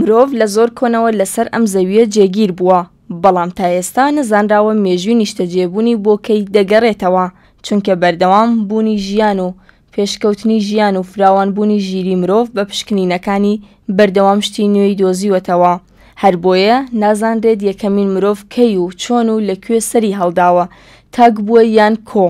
مرۆڤ لە زۆر کۆنەوە لەسەر ئەم زەویە جێگیر بووە، بەڵام تا ئێستا نەزانراوە مێژووی نیشتەجێبوونی بۆ کەی دەگەڕێتەوە، چونکە بەردەوام بوونی ژیان و پێشکەوتنی ژیان و فراوانبوونی ژیری مرۆڤ بە پشکنینەکانی بەردەوام شتی نوێی دۆزیوەتەوە. هەر بۆیە نازانرێت یەکەمین مرۆڤ کەی و چۆن و لەکوێ سەری هەڵداوە، تاک بووە یان کۆ.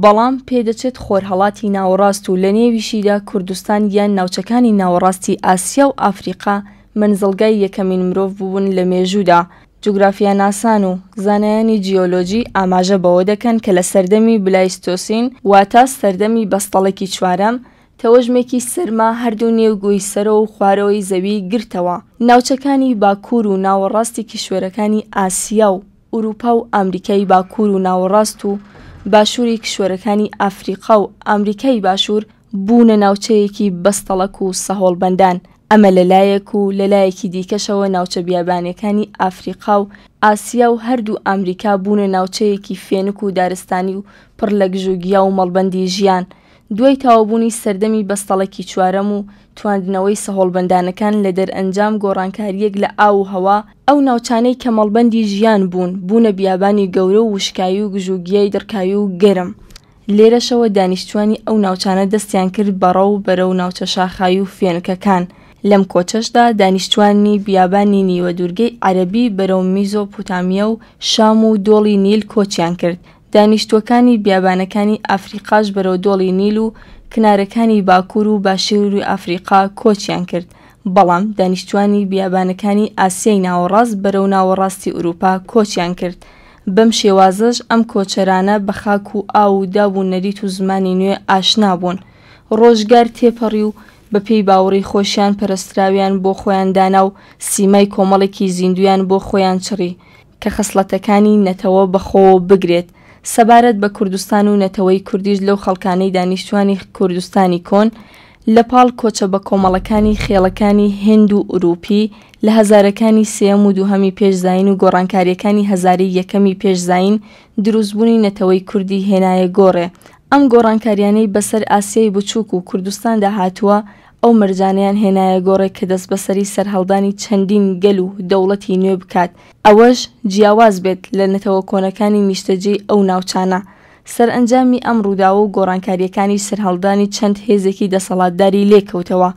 بەڵام پێدەچێت خۆرهەڵاتی ناوەڕاست و لە نێویشیدا کوردستان یان ناوچەکانی ناوەڕاستی ئاسیا و ئافریقا منزڵگای یەکەمین مرۆڤ بوون لە مێژوودا. جوگرافیاناسان و زانایانی جیۆلۆجی ئاماژە بەوە دەکەن کە لە سەردەمی بلایستۆسین واتە سەردەمی بەستەڵێکی چوارەم تەوەژمێکی سەرما هەردوو نێوگۆی سەرەوە و خوارەوەی زەوی گرتەوە. ناوچەکانی باکوور و ناوەڕاستی کیشوەرەکانی ئاسیا و ئوروپا و ئامریکای باکوور و ناوەڕاست و باشووری کشوەرەکانی ئافریقا و ئامریکای باشوور بوونە ناوچەیەکی بەستەڵەک و سەهۆڵبەندان. ئەمە لەلایەک و لەلایەکی دیکەشەوە ناوچە بیابانەکانی ئافریقا و ئاسیا و هەردوو ئەمریکا بوونە ناوچەیەکی فێنک و دارستانی و پڕ لە گژوگیا و مەڵبەندی ژیان. دوای تاوابوونی سەردەمی بەستەڵێکی چوارەم و تواندنەوەی سەهۆڵبەندانەکان لە دەرئەنجام گۆڕانکاریەک لە ئاو و هەوا، ئەو ناوچانەی کە مەڵبەندی ژیان بوونە بیابانی گەورە و وشکایی و گژوگیای دڕکایی و گەرم. لێرەشەوە دانیشتوانی ئەو ناوچانە دەستیان کرد بەڕەو بەرەو ناوچە شاخایی و فێنکەکان. لەم کۆچەشدا دانیشتوانی بیابانی نیوە دوورگەی عەرەبی بەرەو میزۆپۆتامیا و شام و دۆڵی نیل کۆچیان کرد. دانیشتوەکانی بیابانەکانی ئافریقاش بەرەو دۆڵی نیل و کنارەکانی باکوور و باشووری ئافریقا کۆچیان کرد. بەڵام دانیشتوانی بیابانەکانی ئاسیای ناوەڕاست بەرەو ناوەڕاستی ئوروپا کۆچیان کرد. بەم شێوازەش ئەم کۆچەرانە بە خاک و ئاو و داب و نەریت و زمانی نوێ ئاشنا بوون. ڕۆژگار تێپەڕی و بەپێی باوەڕی خۆشیان پەرستراویان بۆ خۆیان دانا و سیمای کۆمەڵێکی زیندویان بۆ خۆیان چڕی کە خەسڵەتەکانی نەتەوە بەخۆوە بگرێت. سەبارەت بە کوردستان و نەتەوەی کوردیش لەو خەڵکانەی دانیشتوانی کوردستانی کۆن لە پاڵ کۆچە بە کۆمەڵەکانی خێڵەکانی هێند و ئوروپی لە هەزارەکانی سێەم و دووهەمی پێشزاین و گۆڕانکاریەکانی هەزاری یەکەمی پێشزاین دروستبوونی نەتەوەی کوردی هێنایە گۆڕێ. ئەم گۆڕانکاریانەی بەسەر ئاسیای بچووک و کوردستاندا هاتووە ئەو مەرجانیان هێنایە گۆڕێ کە دەست بەسەری سەرهەڵدانی چەندین گەل و دەوڵەتی نوێ بکات، ئەوەش جیاواز بێت لە نەتەوە کۆنەکانی نیشتەجێی ئەو ناوچانە. سەرئەنجامی ئەم ڕووداوە و گۆڕانکاریەکانی سەرهەڵدانی چەند هێزێکی دەسەڵاتداری لێکەوتەوە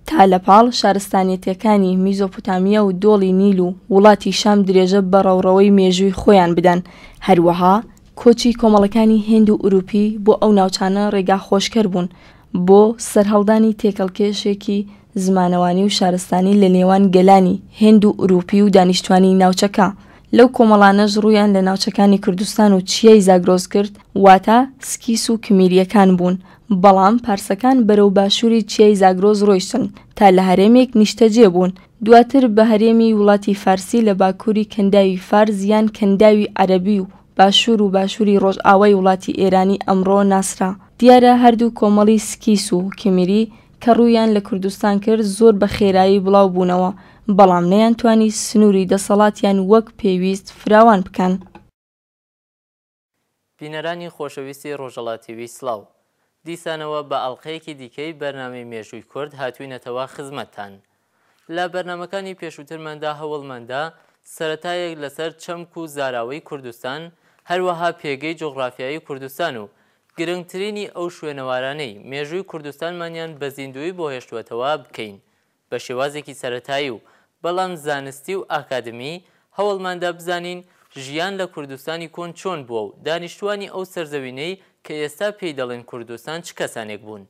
تا لە پاڵ شارستانیەتەکانی میزۆپۆتامیا و دۆڵی نیل و وڵاتی شام درێژە بە ڕەوڕەوەی مێژووی خۆیان بدەن. هەروەها کۆچی کۆمەڵەکانی هێند و ئوروپی بۆ ئەو ناوچانە ڕێگا خۆشکەر بوون بۆ سەرهەڵدانی تێکەڵکێشێکی زمانەوانی و شارستانی لە نێوان گەلانی هێند و ئوروپی و دانیشتوانی ناوچەکە. لەو کۆمەڵانەش ڕوویان لە ناوچەکانی کوردستان و چیای زاگرۆز کرد، واتە سکیس و کمیریەکان بوون. بەڵام پارسەکان بەرەو باشووری چیای زاگرۆز ڕۆیشتن تا لە هەرێمێک نیشتەجێ بوون، دواتر بە هەرێمی وڵاتی فارسی لە باکووری کەنداوی فارس یان کەنداوی عەرەبی و باشوور و باشووری ڕۆژئاوای وڵاتی ئێرانی ئەمڕۆ ناسرا. دیارە هەردوو کۆمەڵی سکیس و کمیری کە ڕوویان لە کوردستان کرد زۆر بە خێرایی بڵاو بوونەوە، بەڵام نەیانتوانی سنووری دەسەڵاتیان وەک پێویست فراوان بکەن. بینەرانی خۆشەویستی ڕۆژهەڵاتیوی سڵاو، دیسانەوە بە ئەڵقەیەکی دیکەی بەرنامەی مێژووی کورد هاتووینەتەوە خزمەتتان. لە بەرنامەکانی پێشووترماندا هەوڵماندا سەرەتایەک لەسەر چەمک و زاراوەی کوردستان، هەروەها پێگەی جوغرافیایی کوردستان و گرنگترینی ئەو شوێنەوارانەی مێژووی کوردستانمانیان بە زیندوی بۆ هێشتوەتەوە بکەین. بە شێوازێکی سەرەتایی و بەڵام زانستی و ئاکادمی هەوڵماندا بزانین ژیان لە کوردستانی کۆن چۆن بووە و دانیشتوانی ئەو سەرزەوینەی کە ئێستا پێی دەڵێن کوردستان چ کەسانێک بوون.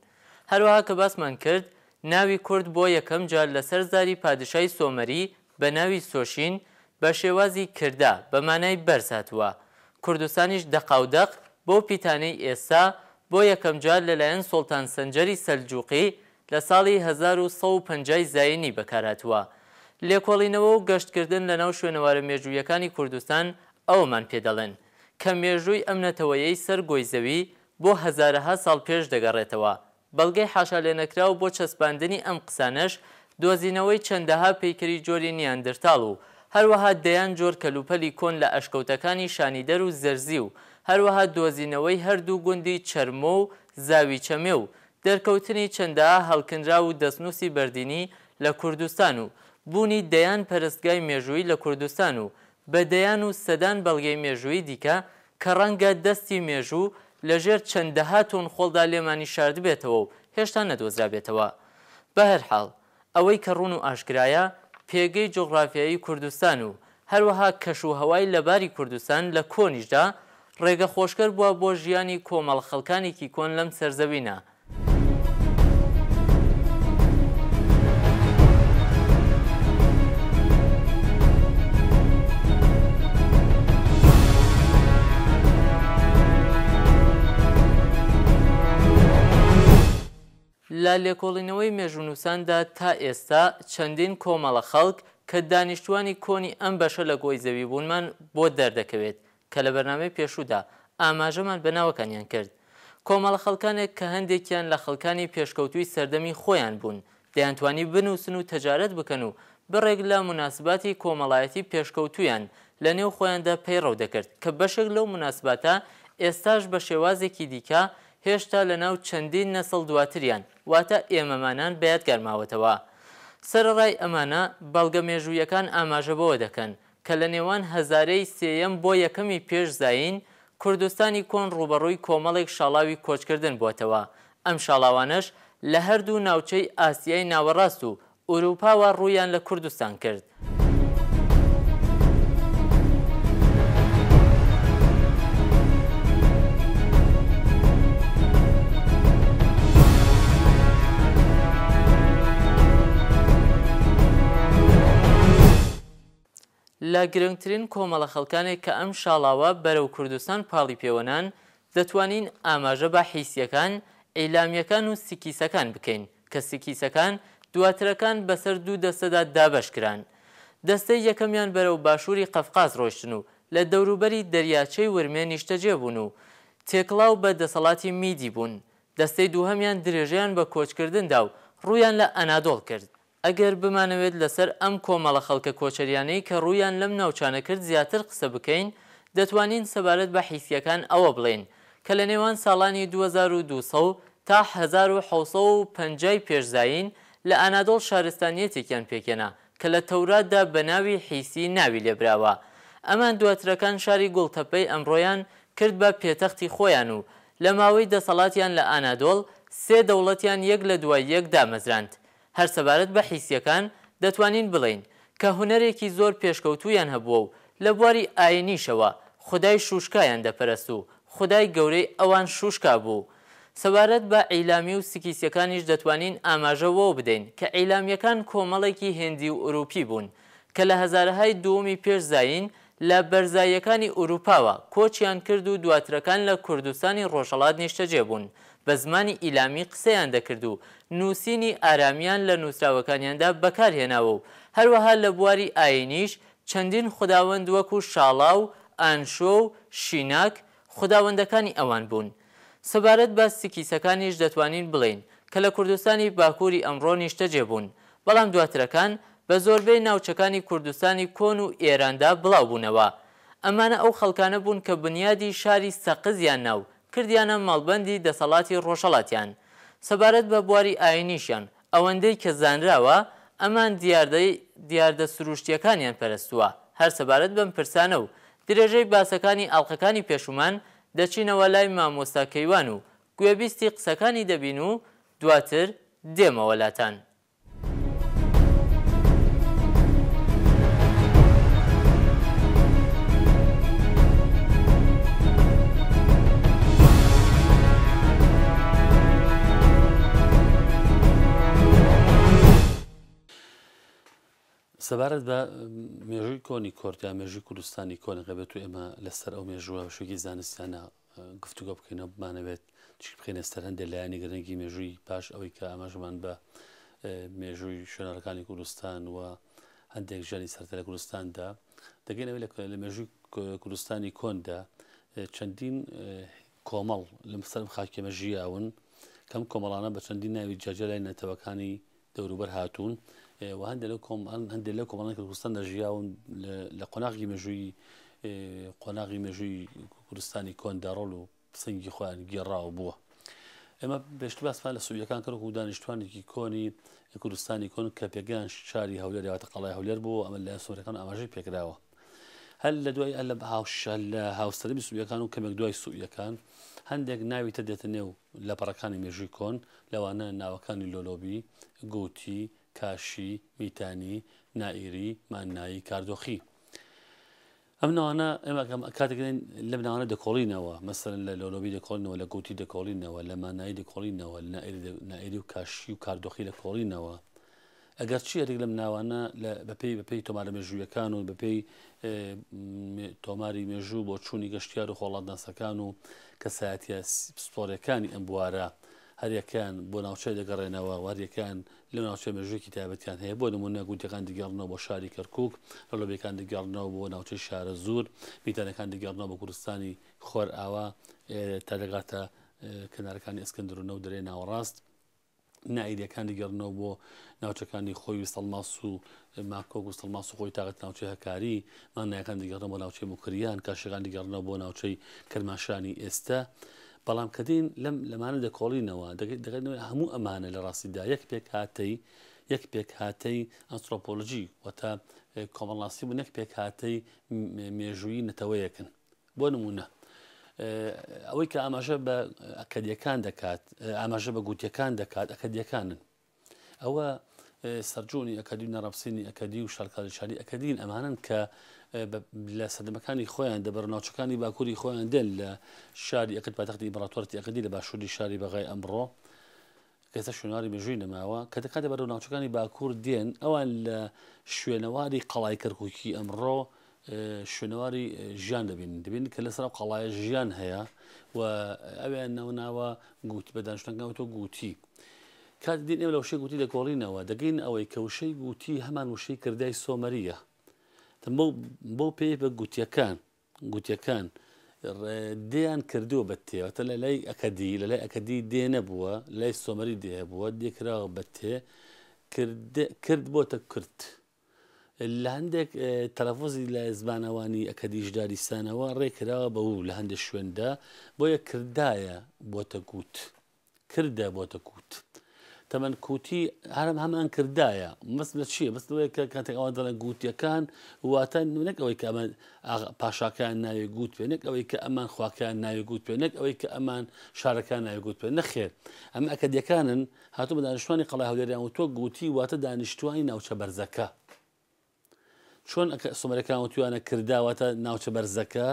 هەروەها کە باسمان کرد ناوی کورد بۆ یەکەم جار لەسەر زاری پادشای سۆمەری بە ناوی سۆشین بە شێوازی کردا بە مانای بەرز هاتووە. کوردستانیش دەقاودەق بۆ پیتانەی ئێستا بۆ یەکەم جار لەلایەن سوڵتان سەنجەری سەلجوقی لە ساڵی 1150 زاینی بەکارهاتووە. لێکۆڵینەوە و گەشتکردن لە ناو شوێنەوارە مێژوویەکانی کوردستان ئەومان پێدەڵێن کە مێژووی ئەم نەتەوەیەی سەر گۆی زەوی بۆ هەزارەها ساڵ پێش دەگەڕێتەوە. بەڵگەی حاشا لێنەکراو بۆ چەسپاندنی ئەم قسانەش دۆزینەوەی چەندەها پەیکەری جۆری نیاندرتاڵ و هەروەها دەیان جۆر کەلوپەلی کۆن لە ئەشکەوتەکانی شانیدەر و زەرزی و هەروەها دۆزینەوەی هەردوو گوندی چەرمۆ و زاوی چەمێ و دەرکەوتنی چەندەها هەڵکنرا و دەستنووسی بەردینی لە کوردستان و بوونی دەیان پەرستگای مێژووی لە کوردستان و بە دەیان و سەدان بەڵگەی مێژووی دیکە کە ڕەنگە دەستی مێژوو لەژێر چەندەها تۆن خۆڵدا لێمانی شاردبێتەوە و هێشتا نەدۆزرابێتەوە. بە هەرحاڵ ئەوەی کە ڕوون و ئاشکرایە پێگەی جغرافیایی کوردستان و هەروەها کەشوهەوای لەباری کوردستان لە کۆنیشدا ڕێگە خۆشکەر بووە بۆ ژیانی کۆمەڵ خەڵکانێکی کۆن لەم سەرزەوینە. لە لێکۆڵینەوەی مێژوونووساندا تا ئێستا چەندین کۆمەڵە خەڵک کە دانیشتوانی کۆنی ئەم بەشە لە گۆی زەوی بوونمان بۆ دەردەکەوێت کە لە بەرنامەی پێشوودا ئاماژەمان بەناوەکانیان کرد. کۆمەڵە خەڵکانێک کە هەندێکیان لە خەڵکانی پێشکەوتوی سەردەمی خۆیان بوون دەیانتوانی بنووسن و تەجارەت بکەن و بڕێک لە موناسباتی کۆمەڵایەتی پێشکەوتویان لە نێو خۆیاندا پەیڕەو دەکرد کە بەشێک لەو موناسباتە ئێستاش بە شێوازێکی دیکە هێشتا لە ناو چەندین نەسڵ دواتریان واتە ئێمەمانان بەیادگار ماوەتەوە. سەرڕای ئەمانە بەڵگە مێژوویەکان ئاماژەبەوە دەکەن کە لە نێوان هەزارەی سێیەم بۆ یەکەمی پێش زاین کوردستانی کۆن ڕوبەڕووی کۆمەڵێک شاڵاوی کۆچکردن بووەتەوە. ئەم شاڵاوانش لە هەردوو ناوچەی ئاسیای ناوەڕاست و ئوروپاوە ڕوویان لە کوردستان کرد. لە گرنگترین کۆمەڵە خەڵکانێک کە ئەم شاڵاوە بەرەو کوردستان پاڵی پێوەنان دەتوانین ئاماژە بە حیسیەکان، ئەیلامیەکان و سیکیسەکان بکەین کە سیکیسەکان دواترەکان بەسەر دوو دەستەدا دابەشکران. دەستەی یەکەمیان بەرەو باشووری قەفقاز ڕۆیشتن و لە دەوروبەری دەریاچەی ورمێ نیشتەجێ بوون و تێکڵاو بە دەسەڵاتی میدی بوون. دەستەی دووهەمیان درێژەیان بە کۆچکردندا و ڕوویان لە ئەنادۆڵ کرد. ئەگەر بمانەوێت لەسەر ئەم کۆمەڵە خەڵکە کۆچەریانەی کە ڕوویان لەم ناوچانە کرد زیاتر قسە بکەین دەتوانین سەبارەت بە حیسیەکان ئەوە بڵێن کە لە نێوان ساڵانی 2200 تا 1750 پێشزاین لە ئەنادۆڵ شارستانیەتێکیان پێکێنا کە لە تەوراتدا بە ناوی حیسی ناوی لێبراوە. ئەمان دواترەکان شاری گوڵتەپەی ئەمڕۆیان کرد بە پێتەختی خۆیان و لە ماوەی دەسەڵاتیان لە ئەنادۆڵ سێ دەوڵەتیان یەک لە دوای یەک دامەزراند. هەر سەبارەت بە حیسیەکان دەتوانین بڵین کە هونەرێکی زۆر پێشکەوتویان هەبووە و لە بواری ئاینیشەوە خودای شوشکایان دەپەرست و خودای گەورەی ئەوان شوشکا بوو. سەبارەت بە ئەیلامی و سیکیسیەکانیش دەتوانین ئاماژەوە بدەین کە ئەیلامیەکان کۆمەڵێکی هێندی و ئوروپی بوون کە لە هەزارەهای دووەمی پێش زاین لە بەرزاییەکانی ئوروپاوە کۆچیان کرد و دواترەکان لە کوردستانی ڕۆژهەڵات نیشتەجێ بوون. بە زمانی ئیلامی قسەیان دەکرد و نووسینی ئارامیان لە نووسراوەکانیاندا بەکارهێناوە و هەروەها لە بواری ئاینیش چەندین خوداوەند وەکو شاڵا و ئانشۆ و شیناک خوداوەندەکانی ئەوان بوون. سەبارەت بە سیکیسەکانیش دەتوانین بڵین کە لە کوردستانی باکووری ئەمڕۆ نیشتەجێ بوون بەڵام دواترەکان بە زۆربەی ناوچەکانی کوردستانی کۆن و ئێراندا بڵاو بوونەوە. ئەمانە ئەو خەڵکانە بوون کە بنیادی شاری سەقزیان ناو کردیانە ماڵبەندی دەسەڵاتی ڕۆژهەڵاتیان. سەبارەت بە بواری ئاینیشیان ئەوەندەی کە زانراوە ئەمان دیاردە سروشتیەکانیان پەرستووە. هەر سەبارەت بەم پرسانە و درێژەی باسەکانی ئاڵلقەکانی پێشومان دەچینەوە لای مامۆستا کەیوان و گوێبیستی قسەکانی دەبین و دواتر دێمەوە لاتان. سەبارەت بە مێژووی کۆنی کۆرد یا مێژووی کوردستانی کۆنەکە بێت و ئێمە لەسەر ئەو مێژووە شوێکی زانستیانە گفتوگۆ بکەینەوە بمانەوێت چی بخێنە سەر هەندێک لایەنی گرنگی مێژووی پاش ئەوەی کە ئاماژەمان بە مێژووی شوێنەڕەکانی کوردستان و هەندێک ژیانی سەرەتا لە کوردستاندا دەگەینەوە لە مێژووی کوردستانی کۆندا چەندین کۆمەڵ لە سەر خاکێمە ژیاون کەم کۆمەڵانە بە چەندین ناوی جاجە لای نەتەوەکانی دەوروبەر هاتوون و هەندێک لەو کۆمەڵانی کوردستان دەژیاون لە قۆناغی مێژووی کوردستانی کۆندا ڕۆڵ و سنگی خۆیان گێڕاوە بووە. ئێمە بێشتی باسمان لە سووریەکان کە و دانیشتوانێکی کۆنی کوردستانی کۆن کە پێگەیان شاری هەولێر یاواتە قەڵای هەولێر بوو ئەمە لە سوورەکان ئاماژەی پێکراوە هەل لە دوای لە لە هاوسەرمی سووریەکان و کەمێک دوای سووریەکان هەندێک ناوی تە دێتە نێو لە پەڕەکانی مێژووی کۆن لەوانە ناوەکانی لۆلۆبی گوتی کاشی میتانی نائیری مانایی کاردۆخی ئەم ناوانە ئێمە کاتێکین لەم ناوانە دەکۆڵینەوە مەسەرن لە لۆلۆبی دەکۆڵینەوە لە گوتی دەکۆڵینەوە لە مانایی دەکۆڵینەوە لە نائیری و کاشی و کاردۆخی دەکۆڵینەوە ئەگەر چی هەرێک لەم ناوانە بەپێی تۆمارە مێژوویەکان و بەپێی تۆماری مێژوو بۆ چوونی گەشتیار و خۆڵاتناسەکان و کەسایەتیە سپۆرەکانی ئەم بوارە هەریەکان بۆ ناوچەی دەگەڕێنەوە وەریەکان لە ناوچەی مێژوویەکی تایبەتیان هەیە بۆ نمونە گوتیەکان دەگەڕنەوە بۆ شاری کەرکووک لۆلۆبیەکان دەگەڕنەوە بۆ ناوچەی شارە زور میتانەکان دەگەڕنەوە بۆ کوردستانی خۆر ئاوا تا دەگاتە کەنارەکانی ئەسکەندەرونە و دەرێ ناوەڕاست نائیریەکان دەگەڕنەوە بۆ ناوچەکانی خۆی سەڵماس و ماکۆک و سەڵماس و خۆی تاقەت ناوچەی هەکاری مانایەکان دەگەڕنەوە بۆ ناوچەی موکریان کاشەکان دەگەڕنەوە بۆ ناوچەی کەرماشانی ئێستا بەڵام کەدین لەمانە دەکۆڵینەوە دەگەنەوە هەموو ئەمانە لە ڕاستیدا یەک پێک هاتەی ئەنترۆپۆلۆژی وەتا کۆمەڵاسی بوو نەک پێک هاتەی مێژوویی نەتەوەیەکن بۆ نمونە ئەوەی کە ئاماژە بە ئەکەدیەکان دەکات ئاماژە بە گوتیەکان دەکات ئەکەدیەکانن ئەوە سەرجۆنی ئەکەدی و نەڕەبسینی ئەکەدی و شارکاریشاری ئەکەدین ئەمانن کە لە سەردەمەکانی خۆیان دەبەرناوچەکانی باکووری خۆیان دێن لە شاری ئەکەد پایتەختی ئیمپەراتۆرەتی ئەکەدی لە باشووری شاری بەغای ئەمڕۆ کەسە شوێنواری مێژووی نەماوە کە دەکاتە بەرەو ناوچەکانی باکوور دێن ئەوان لە شوێنەواری قەڵای کەرکووکی ئەمڕۆ شوێنەواری ژیان دەبین کە لەسەر قەڵایە ژیان هەیە و ئەویان ناوە گوتی بەدانشتنەکەەوە تۆ گوتی کات دین ئێمە لە وشەی گوتی دەکۆڵینەوە دەگەین ئەوەی کە وشەی گوتی هەمان وشەی کردای سۆمەریە بۆ پێی بە گوتیەکان دێیان کردووە بە تێوەتە لە لای ئەکەدی لە لای ئەکەدی دێ نەبووە لای سۆمەری دێبووە دێکراوە بە تێ کرد بۆتە کورت لە هەندێک تەلەفۆزی لە زمانەوانی ئەکەدیشداریستانەوە ڕێکراوە بە و لە هەندێک شوێندا بۆیە کردایە بۆتە گوت کردە بۆتە گوت تەمەەن کوتی هەرم هەمان کردایە مەست لە چییە بەستەوەی کە کاتێک ئەوە دەڵێن گوتیەکان واتە نەک ئەوەی کە ئەمە پاشاکان ناوێ گوت پێ نەک ئەوەی کە ئەمان خواکیان ناوێ گوت پێ نەک ئەوەی کە ئەمان شارەکان ناوێ گوت پێ نەخێر ئەمە ئەکەدیەکانن هاتوو بە دانیشتوانی قەڵای هەولێریان و تۆ گوتی واتە دانیشتوانی ناوچە بەرزەکە چۆن سۆمەرەکان وتوانە کرداوەتە ناوچە بەرزەکە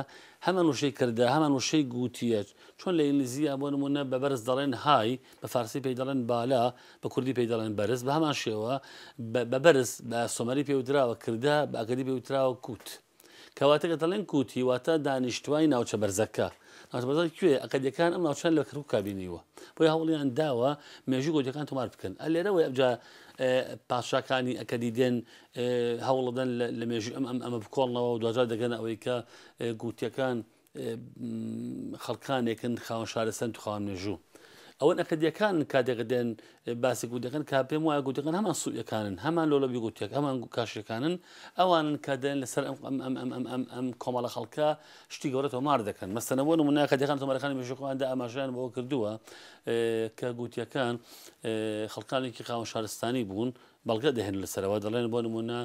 هەمان وشەی کردا هەمان وشەی گوتیە چۆن لە ئینگلیزیە بۆ نمونە بە بەرز دەڵێن های بە فارسی پێی دەڵێن بالا بە کوردی پێی دەڵێن بەرز بە هەمان شێوە بە بەرز بە سۆمەری پێوتراوە کردا بە ئەکەدی پێوتراوە کووت کەواتەکە دەڵێن کوتی واتە دانیشتوانی ناوچە بەرزەکە ناوچە کوێ ئەکەدیەکان ئەم ناوچەن لە کەرکووک کابینیوە بۆی هەوڵیان داوە مێژووی گوتیەکان تۆمار بکەن لێرەوەی ئەجا پاشاکانی ئەکەدی دێن هەوڵدەن لە مێژووی ئەمە بکۆڵنەوە و دوجار دەگەن ئەوەی کە گوتیەکان خەڵکانێکن خاوەن شارەسەند و خاوەن مێژوو ئەوەن ئەکەدیەکان کاتێک دێن باسی گوتەکان کا پێم وایە گوتەکان هەمان سوودەکانن هەمان لۆلۆبی گوتیەک هەمان کاشەکانن ئەوانن کە دێن لەسەر ئەم کۆمەڵە خەڵکە شتی گەورە تۆمار دەکەن مەسەنەوە نمونە کاتێکان تۆمارەکانی مێژوویەکاندا ئاماژیان بەوە کردووە کە گوتیەکان خەڵکانێکی خاوەن شارستانی بوون بەڵگە دەهێن لەسەرەوە دەڵێن بۆ نمونە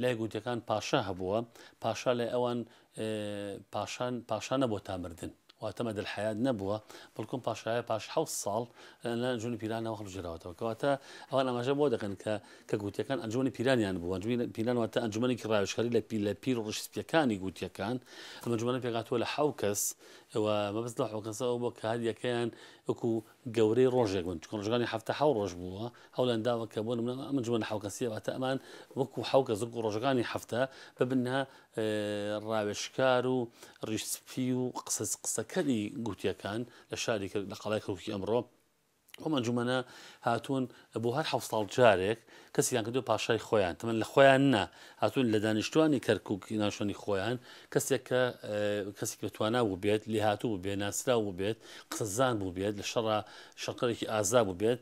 لای گوتیەکان پاشا هەبووە پاشا لە ئەوان پاشا نەبووە تا مردن واتەمە دڵحیات نەبووە بەڵکم پاشایە پاش 7 ساڵ لە ئەنجومی پیرانەوە هەڵبژێراوەتەوە کەواتە ئەوان ئاماژە بۆ دەکەن کە گوتیەکان ئەنجومی پیرانیان بووە پیران واتە ئەنجومەنێکی ڕاوێژخەری لە پیر و ڕشتپیەکانی گوتیەکان ئەم ئەنجومەنە پێکاتوە لە 7 کەس ئەوە مەبەست لە 7 کەسەوە بۆ کە هەریەکەیان وەکو گەورەی ڕۆژێک بوون چون ڕۆژەکانی 7 ڕۆژ بووە هەوڵیان داوە کە بۆ نمونە ئەم ئەنجومەنە 7 کەسیە واتە ئەمان وەکو 7 کەس وەکو ڕۆژەکانی 7 ببنە ڕاوێژکار و ڕیشسپی و قسەکەری گوتیەکان لە شاری لە قەڵای کەرکووکی ئەمڕۆ ئەم ئەنجومەنە هاتوون بۆ هەر 7 ساڵ جارێک کەسیان کردو پاشای خۆیان تەمەن لە خۆیان نا هاتوون لە دانیشتوانی کەرکووکی ناوشانی خۆیان کەسێک کە کەسێک بتوانە بوو بێت لێ هاتوو بێت ناسرا بوو بێت قسەزان بوو بێت لە شەڕقەرێکی ئازا بوو بێت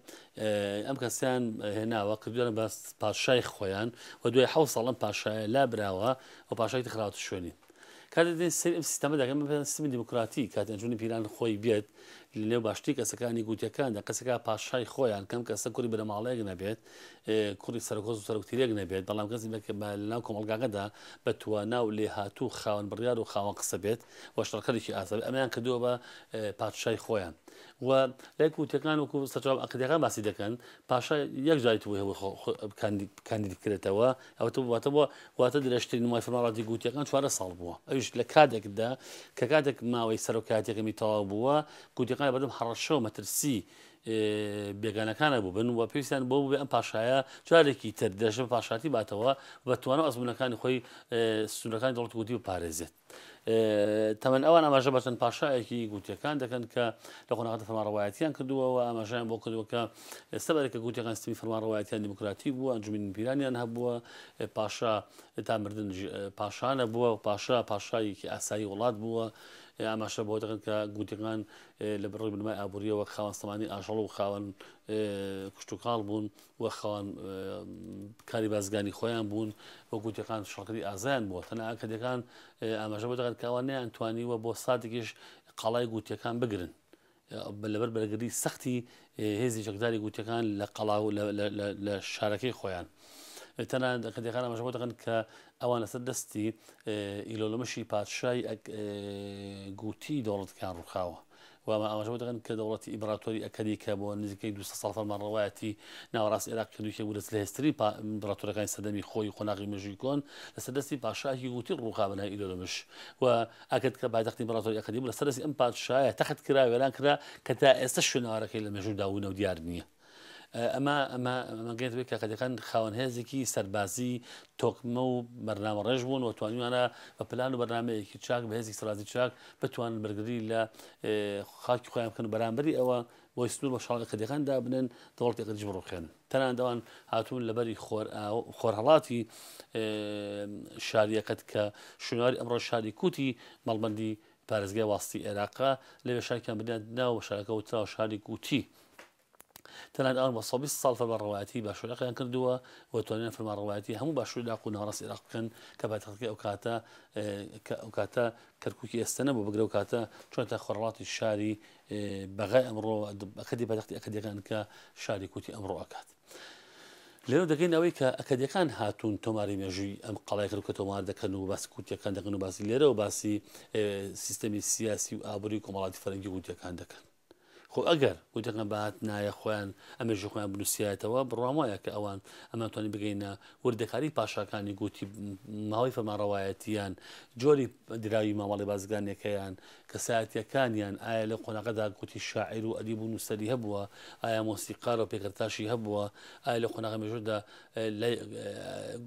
ئەم کەسیان هێناوە کردویانە بە پاشای خۆیان و دوای 7 ساڵ ئەم پاشایە لابراوە و پاشای خراوەتە شوێنی کاتێک سیستەمە دەکەن سیستەمی دیموکراتی کاتێک ئەنجومی پیران خۆی بێت لێو باشتی کەسەکانی گوتیەکاندا کەسەکە پاشای خۆیان کەم کەسە کوڕی بەرەماڵەیەک نەبێت کوڕی سەرکۆز و سەرکتیرێک نەبێت بەڵام کەسی لەناو کۆمەلگاکەدا بە توانە و لێ هاتوو خاوەن بڕیار و خاوەن قسە بێت وەشتەکەێکی ئاسا ئەمیان کردووە بە پادشای خۆیان و لای کوتەکان وەکو سەرچاو عقیدەکان باسی دەکەن پاشا یەک جاری تو کاندید بکرێتەوە واتە درێژترین نمای فەرمانڕەتی گوتیەکان 4 ساڵ بووە ئەوش لە کاتێکدا کە کاتێک ماوەی سەرۆکاتێکەمی تەواو بووە گوتیەکان بەدەم هەڕەشە و مەترسی بێگانەکانە بوو بن و پێویستیان بۆ بێ ئەم پاشایە جارێکی تر درێژە پاشاتی باتەوە بەتوانە ئەزمونەکانی خۆی سونەکانی دەوڵەت گوتی بپارێزێت تەمەەن ئەوان ئاماژە بەچەند پاشایەکی گوتیەکان دەکەن کە لە قۆناغەتە فەرمانڕەوایەتیان کردووەوە ئاماژیان بۆ کردووە کە سەبارێکە گوتیەکان سیستمی فەرمانڕەوایەتیان دیموکراتی بووە ئەنجومەنی پیرانیان هەبووە پاشا تا مردن پاشانە بووە و پاشایەکی ئاسایی وڵات بووە ئاماشە بۆ دەکەن کە گوتیەکان لە بڕی بنمای ئابوووریەوە خاوەن سەمانی ئاژەڵ و خاوەن کشتتوکاڵ بوون و خاوەن کاری بازگانی خۆیان بوون وە گوتیەکان شەڕکردی ئازایان بووە تەنها ئاکەدەکان ئاماژە بۆ دەکەن کاوانیان توانیوە بۆ ساتێکیش قەڵای گوتیەکان بگرن لەبەر بەرگری سەختی هێزی جەکداری گوتیەکان لە قەڵاو لە شارەکەی خۆیان تەنها کەدەکان ئاماژە بۆ دەکەن کە ئەوان لەسەر دەستی ئیلۆلەمەشی پادشای گوتی دەوڵەتەکان ڕووخاوە و ئاماژە بۆ دەکەن کە دەوڵەتی ئیمپراتۆری ئەکەدی کە بۆ نزیکەی 200 ساڵ فەرمانڕەوایەتی ناوەڕاست عێراق کردوویەک بوو لە هێزترین ئیمپراتۆرەکانی سەردەمی خۆی قۆناغی مێژووی کۆن لەسەر دەستی پاشایەکی گوتی ڕووخا بەلای ئیلۆلەمەش و ئاکرد کە پایتەختی ئیمپراتۆری ئەکەدی بوو لەسەر دەستی ئەم پادشایە تەخت کرا وێران کرا کە تا ئێستا شوێنەوارەکەی لە مێژوو داوونە و دیار نییە ئەمەگەێت بێت کاکەدەکان خاوەن هێزێکی سەربازی تۆکمە و بەرنامە ڕێژ بوون و توانیوانە بە پلان و بەرنمەیەکی چاک بە هێزی سەربازی چاک بتوانن بەرگری لە خاکی خۆیان بکەن بەرامبەری ئەوە بۆی سنوور بە شاڵی قەدەکاندا بنن دەوڵەتی ئەقەدیش بڕوخێن تەنان دەوان هاتوون لەبەری خۆرهەڵاتی شاریەکەت کە شوێنواری ئەمڕۆ شاری کوتی مەڵبەندی پارێزگای واستی عێراقا لەوێ شارێکیان بدەن ناو شارەکە وتراوە شاری کوتی تەنان ئەوان بە 120 ساڵ فەرمانڕەوایەتی باشوورەکەیان کردووە و توانیان فەرمانڕەوایەتی هەموو باشووری عێراق و ناوەڕاستی عێراق بکەن کە پایتەختەکەی ئەو کاتە کەرکووکی ئێستا نەبوو بگرە و کاتە چۆنتە خۆرهەڵاتی شاری بەغای ئەمڕۆ ئەکەدی پایتەختی ئەکەدیەکان کە شاری کوتی ئەمڕۆ ئەکات لێرە دەگەین ئەوەی کە ئەکەدیەکان هاتوون تۆماری مێژووی ئەم قەڵای کرد کە تۆمار دەکەن و باسی کوتیەکان دەکەن و باسی لێرە و باسی سیستەمی سیاسی و ئابووری کۆمەڵاتی فەرەنگی گوتیەکان دەکەن خۆ ئەگەر گوتەکان بەهات نایە خۆیان ئەمەژی خۆیان بنووسایەتەوە بڕوام وایە کە ئەوان ئەمانتوانی بگەینە وردەکاری پاشاکانی گوتی ماوەی فەرمانڕەوایەتیان جۆری دراوی مامەڵی بازرگانیەکەیان کەسایەتیەکانیان ئایا لە قۆناغەدا گوتی شاعیر و ئەدیب و نووسەری هەبووە ئایا مۆسیقار و پێکەرتاشی هەبووە ئایا لە قۆناغە مێژوودا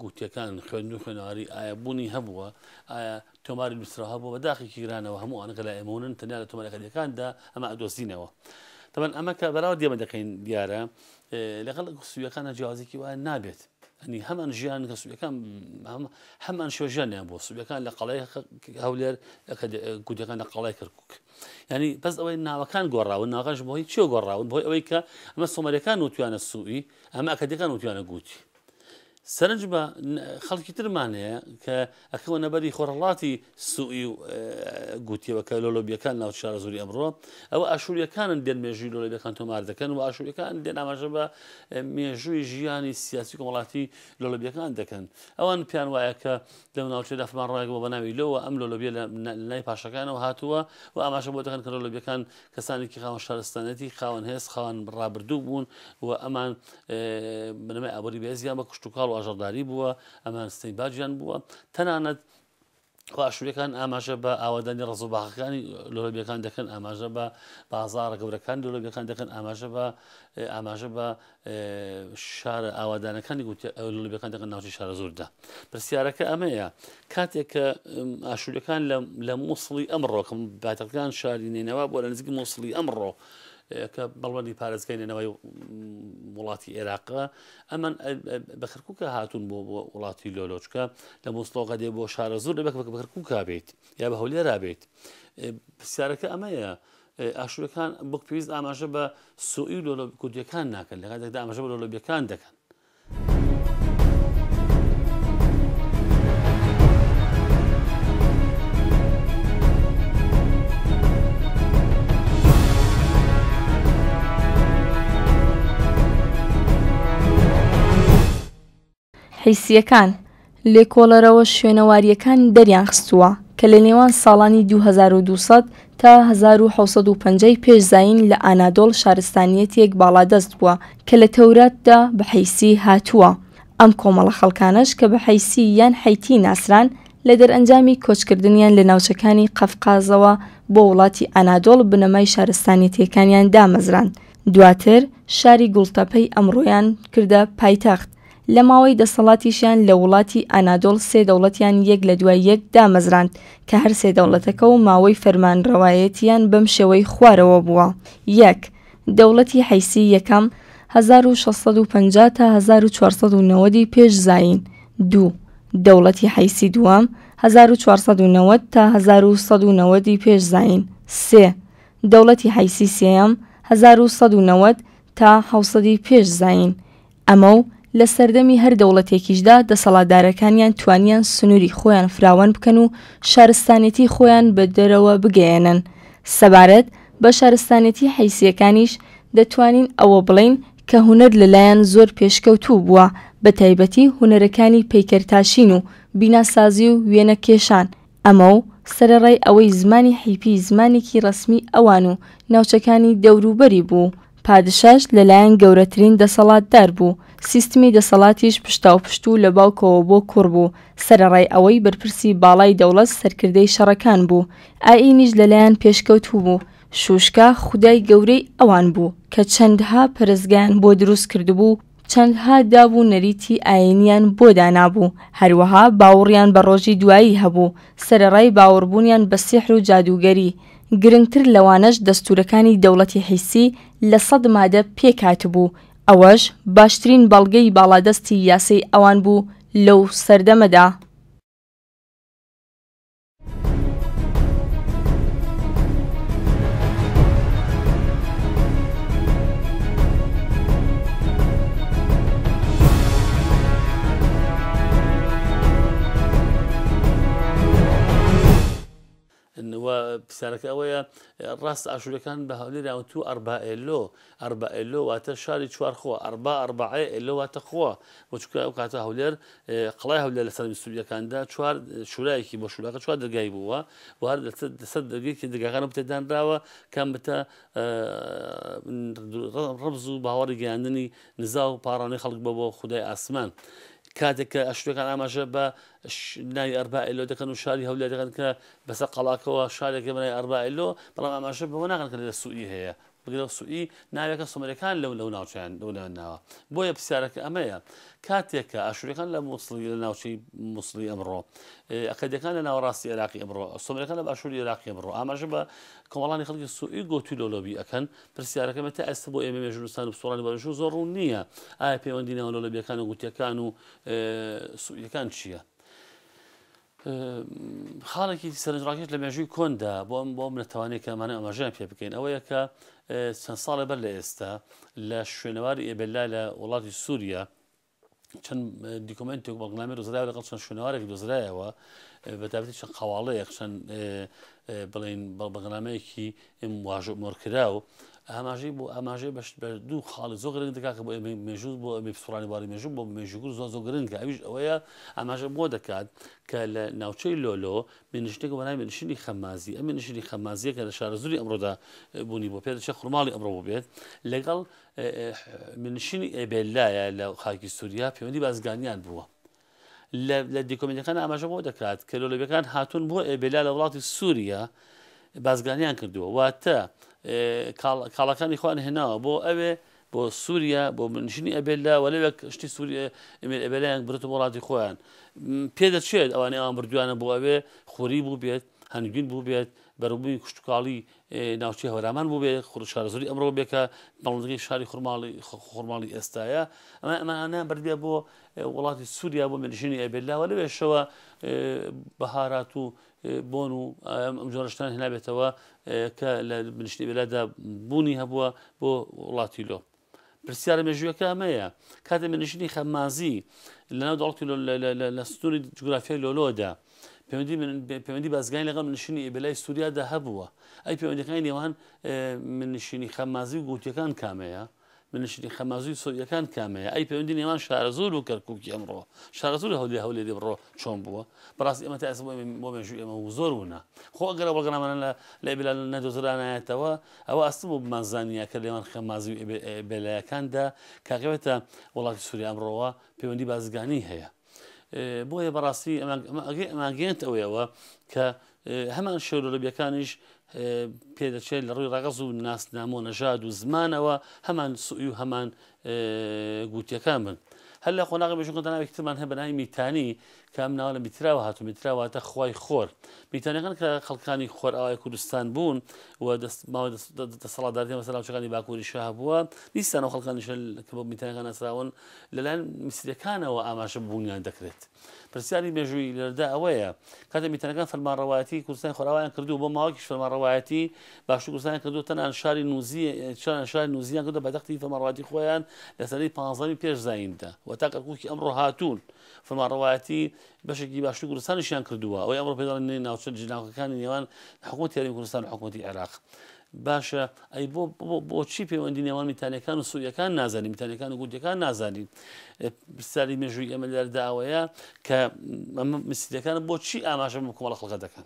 گوتیەکان خوێندن و خوێنەواری ئایا بوونی هەبووە ئایا تۆماری نووسراوە هەبووە بەداخێکی گرانەوە هەموو ئەوانە کە لای ئێمەونن تەنیا لە تۆمارەکەدیەکاندا ئەمە ئەدۆزینەوە طبعا ئەمە کە بەراورد دیێمە دەکەین دیارە لەگەڵ سوویەکانە جیازێکی وایە نابێت ئەنی هەمان ژیان کە سوویەکان هەمان شێژیانیان بۆ سوویەکان لە قەڵای هەولێر گوتیەکان لە قەڵای کەرکووک ینی بەس ئەوەی ناوەکان گۆڕاون ناوەکانش بۆی چێ گۆڕاون بۆی ئەوەی کە ئەمە سۆمەریەکان وتوانە سوئی ئەمە ئەکەدیەکان وتوانە گوتی سەرنج بە خەڵکی ترمانەیە کە ئەکەوە نەبەری خۆرهەڵاتی سوئی و گوتیەوە کە لۆلۆبیەکان ناو شارە زۆری ئەمڕۆ ئەوە ئاشووریەکانن دێن مێژووی لۆلۆبیەکان تۆمار دەکەن و ئاشووریەکان دێن ئاماژە بە مێژووی ژیانی سیاسی کۆمەڵاتی لۆلۆبیەکان دەکەن ئەوان پیان وایە کە لەو ناوچەدا فەرمانڕەوایەک بە ناوی لەوە ئەم لۆلۆبیە لە لای پاشەکانەوە هاتووە و ئاماژە بۆ دەکەن کە لۆلۆبیەکان کەسانێکی خاوەن شارستانەتی خاوەن هێز خاوەن ڕابردوو بوون و ئەمان بنەمای ئابووری بەهێزیان بە کشتتوکاڵ و ئاژەڵداری بووە ئەمان ستەی باجیان بووە تەنانەت ئاشووریەکان ئاماژە بە ئاوادانی ڕزوباخەکانی لۆلۆبیەکان دەکەن ئاماژە بە بازاڕە گەورەکان لۆلۆبیەکان دەکەن ئاماژە بە شارە ئاوادانەکانی لۆلۆبیەکان دەکەن ناوچەی شارە زۆردا پرسیارەکە ئەمەیە کاتێک کە ئاشووریەکان لە مووسڵی ئەمڕۆ کە پایتەختەکان شاری نینەوە بۆ لە نزیکی مووسڵی ئەمڕۆ کە بەڵوەندی پارێزگەینەوەی وڵاتی عێراقە ئەمان بە کەرکووکە هاتوون بۆ وڵاتی لۆلۆچکە لە مووسڵۆقە دێ بۆ شارە زۆر دەبێت بە کەرکووکا بێت یا بە هەولێرا بێت پرسیارەکە ئەمەیە ئاشوورەکان بۆ پێویست ئاماژە بە سوئی و لۆلۆبیەکان ناکەن لە کاتێکدا ئاماژە بە لۆلۆبیەکان دەکەن حیسیەکان لێکۆڵەرەوە شوێنەواریەکان دەریان خستووە کە لە نێوان ساڵانی 2200 تا 1750 پێشزاین لە ئانادۆڵ شارستانیەتێک باڵادەست بووە کە لە تەوراتدا بە حەیسی هاتووە. ئەم کۆمەڵە خەڵکانەش کە بە حەیسی یان حەیتی ناسران لە دەرئەنجامی کۆچکردنیان لە ناوچەکانی قەفقازەوە بۆ وڵاتی ئانادۆڵ بنەمای شارستانیەتیەکانیان دامەزران. دواتر شاری گوڵتەپەی ئەمڕۆیان کردە پایتەخت. لە ماوەی دەسەڵاتیشیان لە وڵاتی ئانادۆڵ سێ دەوڵەتیان یەک لە دوای یەک دامەزراند کە هەر سێ دەوڵەتەکە و ماوەی فەرمانڕەوایەتیان بەم شێوەی خوارەوە بووە. یەک دەوڵەتی حەیسی یەکەم 1650 تا 1490 پێش زاین. دوو دەوڵەتی حەیسی دووەم 1490 تا 1190 پێش زاین. سێ دەوڵەتی حەیسی سێیەم 1190 تا 700 پێش زاین. ئەمە و لە سەردەمی هەر دەوڵەتێکیشدا دەسەڵاتدارەکانیان توانیان سنووری خۆیان فراوان بکەن و شارستانێتی خۆیان بە دەرەوە بگەێنن. سەبارەت بە شارستانێتی حەیسیەکانیش دەتوانین ئەوە بڵین کە هونەر لەلایەن زۆر پێشکەوتوو بووە، بە تایبەتی هونەرەکانی پەیکەرتاشین و بیناسازی و وێنە کێشان. ئەمە و سەرەڕای ئەوەی زمانی حیپی زمانێکی ڕسمی ئەوان و ناوچەکانی دەوروبەری بوو. پادشاش لەلایەن گەورەترین دەسەڵاتدار بوو. سیستمی دەسەڵاتیش پشتاوپشت و لە باوکەوە بۆ کوڕ بوو. سەرەڕای ئەوەی بەرپرسی باڵای دەوڵەت سەرکردەی شەڕەکان بوو. ئایینیش لەلایەن پێشکەوتوو بوو. شوشکە خودای گەورەی ئەوان بوو کە چەندها پەرستگایان بۆ دروست کردبوو، چەندها دابوو نەریتی ئاینیان بۆ دانابوو. هەروەها باوەڕیان بە ڕۆژی دوایی هەبوو. سەرەڕای باوەڕبوونیان بە سیحر و جادوگەری. گرنگتر لەوانەش دەستورەکانی دەوڵەتی حیسی لە 100 مادە پێکاتبوو. ئەوەش باشترین بەڵگەی باڵادەستی یاسەی ئەوان بوو لەو سەردەمەدا. پرسیارەکە ئەوەیە ڕاست ئاشوورەکان بە هەولێر یاوەتوو ئەربائێلۆ واتە شاری چوارخۆ ئەربعە ئێلۆ واتە خۆ بۆ چونکە ئەو کاتە هەولێر قڵای هەولێر لە سەرمی سووریەکاندا چوار شورایەکی بۆ شوراکە چوار دەرگای بووە و هەر لەسەر دەرگێکی دەرگاکان بتێدانراوە کام بتە ڕەبز و باوەڕی گەیاندنی نزا و پاڕانەی خەڵک بۆ خودای ئاسمان. کاتێک کە ئەشتەکان ئاماژە بە ناوی ئەربائێلۆ دەکەن و شاری هەولێر دەکەن کە بەسەر قەڵاکەوە شارێکی بەناوی ئەربائێلۆ، بەڵام ئاماژە بەوە ناکەن کە لە سوئی هەیە بگرە سوئی ناوێکە سۆمەریەکان لەو ناوچیان ناوە. بۆیە پرسیارەکە ئەمەیە کاتێککە ئاشوورەکان لە مووسڵی لە ناوچەی مووسڵی ئەمڕۆ، ئەکەدەکان لە ناوەڕاستی عێراقی ئەمڕۆ، سۆمەریەکان لە باشووری عێراقی ئەمڕۆ ئاماژە بە کۆمەڵانی خەڵکی سوئی گۆتوی لۆلۆبی ئەکەن. پرسیارەکە مەتە ئێستا بۆ ئێمە مێژوستان و پسوڕانی بەرژوو زۆر ڕوون نییە. ئایا پەیوەندی ناو لۆلۆبیەکان و گوتیەکان و سوئیەکان چییە؟ خاڵێکی سەرنجڕاکێت لە مێژووی کۆندا بۆ نەتوانێت کە ئەمانە ئەماژیان پێ بکەین ئەوەیە کە چەند ساڵە بەر لە ئێستا لە شوێنەواری ئێبێلا لە وڵاتی سووریا چەند دیکۆمنتێک بەڵگەنامەی دۆزرایەوە لەگەڵ چەند شوێنەوارێک دۆزرایەوە بە تایبەتی چەند قەواڵەیەک چەند بڵێن بەڵگەنامەیەکی مۆرکرا و ئاماژەی بۆ ئاماژەی بە دوو خاڵی زۆر گرنگ دەکات کە بۆ مێژوو بۆ ئەمە پسوڕانی باری مێژوو بۆ مێژووگر زۆر گرنگە. ئەویش ئەوەیە ئاماژە بۆ دەکات کە لە ناوچەی لۆلۆ مێنشتێک بەناوی مێنشینی خەمازی، ئەم مێنشینی خەمازیە کە لە شارە زوری ئەمڕۆدا بوونی بۆ پێدەچێت خورماڵی ئەمڕۆ بۆ بێت لەگەڵ مێنشینی ئێبێلایە لە خاکی سووریا پەیوەندی بازرگانیان بووە. لە دیکۆمنتەکان ئاماژە بۆ دەکات کە لۆلۆبیەکان هاتوون بۆ ئێبێلا لە وڵاتی سووریا بازرگانیان کردووە، واتە کاڵەکانی خۆیان هێناوە بۆ ئەوێ بۆ سووریا بۆ منشینی ئەبێلا و لەوێک شتی سووریە ئەبێلایان برێت وڵاتی خۆیان پێدەچێت ئەوانەی ئەوان بردووانە بۆ ئەوێ خوری بوو بێت، هەنگوین بوو بێت، بەروبووی کوشتتوکاڵی ناوچی هەورامان بوو بێت، شارە زوری ئەمڕۆ بێکە بەڵندگەی شاری خورماڵی ئێستاە ئەمانە بردبێ بۆ وڵاتی سووریا بۆ منشینی ئەبێلاوە لەوێشەوە بەهارات و بۆن و ئەم جۆرەشتان هێنابێتەوە کە لە منشتی ئێبێلادا بوونی هەبووە بۆ وڵاتی لۆ. پرسیارە مێژوویەکە ئەمەیە کاتێ منشینی خەمازی لەناو دەوڵەتی لە ستوری جوگرافیای لۆلۆدا پەیوەندی بازرگانی لەگەڵ منشینی ئێبێلای سووریادا هەبووە، ئەی پەیوەندیەکانی نێوان منشینی خەمازی و گوتیەکان کامەیە؟ منشری خەمازووی سۆویەکان کامەیە ئەی پەیوەندی نێوان شارەزۆر و کەرکووکی ئەمڕۆ شارەزۆر هەولێری بڕۆ چۆن بووە بەڕاستی ئێمە تا ئێستا بۆ مێژووی ئێمە زۆر ونا خۆ ئەگەر بەڵگەنامانە لە ئێبیلا نەدۆزرانایەتەوە ئەوە ئەستم بۆ بمانزانیە کە لێوان خەمازووی بێلایەکاندا کاکەوێتە وڵاتی سووریا ئەمڕۆوە پەیوەندی بازرگانی هەیە بۆیە بەڕاستی ئەماگەێنێت ئەوەیەوە کە هەمان شێوەلەبیەکانیش پێدەچێت لە ڕووی ڕەگەز و ناسنامۆ نەژاد و زمانەوە هەمان سوئی و هەمان گوتیەکان بن هەر لە خۆناغی بێژوکە ناوێکترمان هەیە بەناوی میتانی کە ئەم ناوە لە میتراوە هاتوو میتراواتە خوای خۆر میتانیەکان کە خەڵکانی خۆر ئاوای کوردستان بوون و دەسەڵاتداری مەسەلاوچەکانی باکووری شاه بووە دیسانەوە خەڵکانیش کە بۆ میتانەکان ئەسراون لەلایەن میسریەکانەوە ئاماژە بوونیان دەکرێت پرسیاری مێژووی لەردا ئەوەیە کاتە میتانەکان فەرمانڕەوایەتی کوردستانی خۆراوایان کردو بۆ ماوەکیش فەرمانڕەوایەتی باشوور کوردستانی کردو تەنان شاری نووزیان کردو بەدەختی فەرمانڕەوایەتی خۆیان لە سەرەی 15 پێش زایندا و تا کەرکووکی ئەمڕۆ هاتوون فەرمانڕەوایەتی بەشێکی باشووری کوردستانیشیان کردووە ئەوەی ئەمڕۆ پێدەڵێن ناوچە جناوەکانی نێوان حکوومەتی هەرێمی کوردستان و حکوومەتی عێراق باشە ئەی بۆچی پەیوەندی نێوان میتانیەکان و سوویەکان نازانین میتانیەکان و گوتیەکان نازانین پرسیاری مێژووی ئەمە لەردا ئەوەیە کە ئەمە میسریەکان بۆچی ئاماژە بە کۆمەڵە خەڵکە دەکەن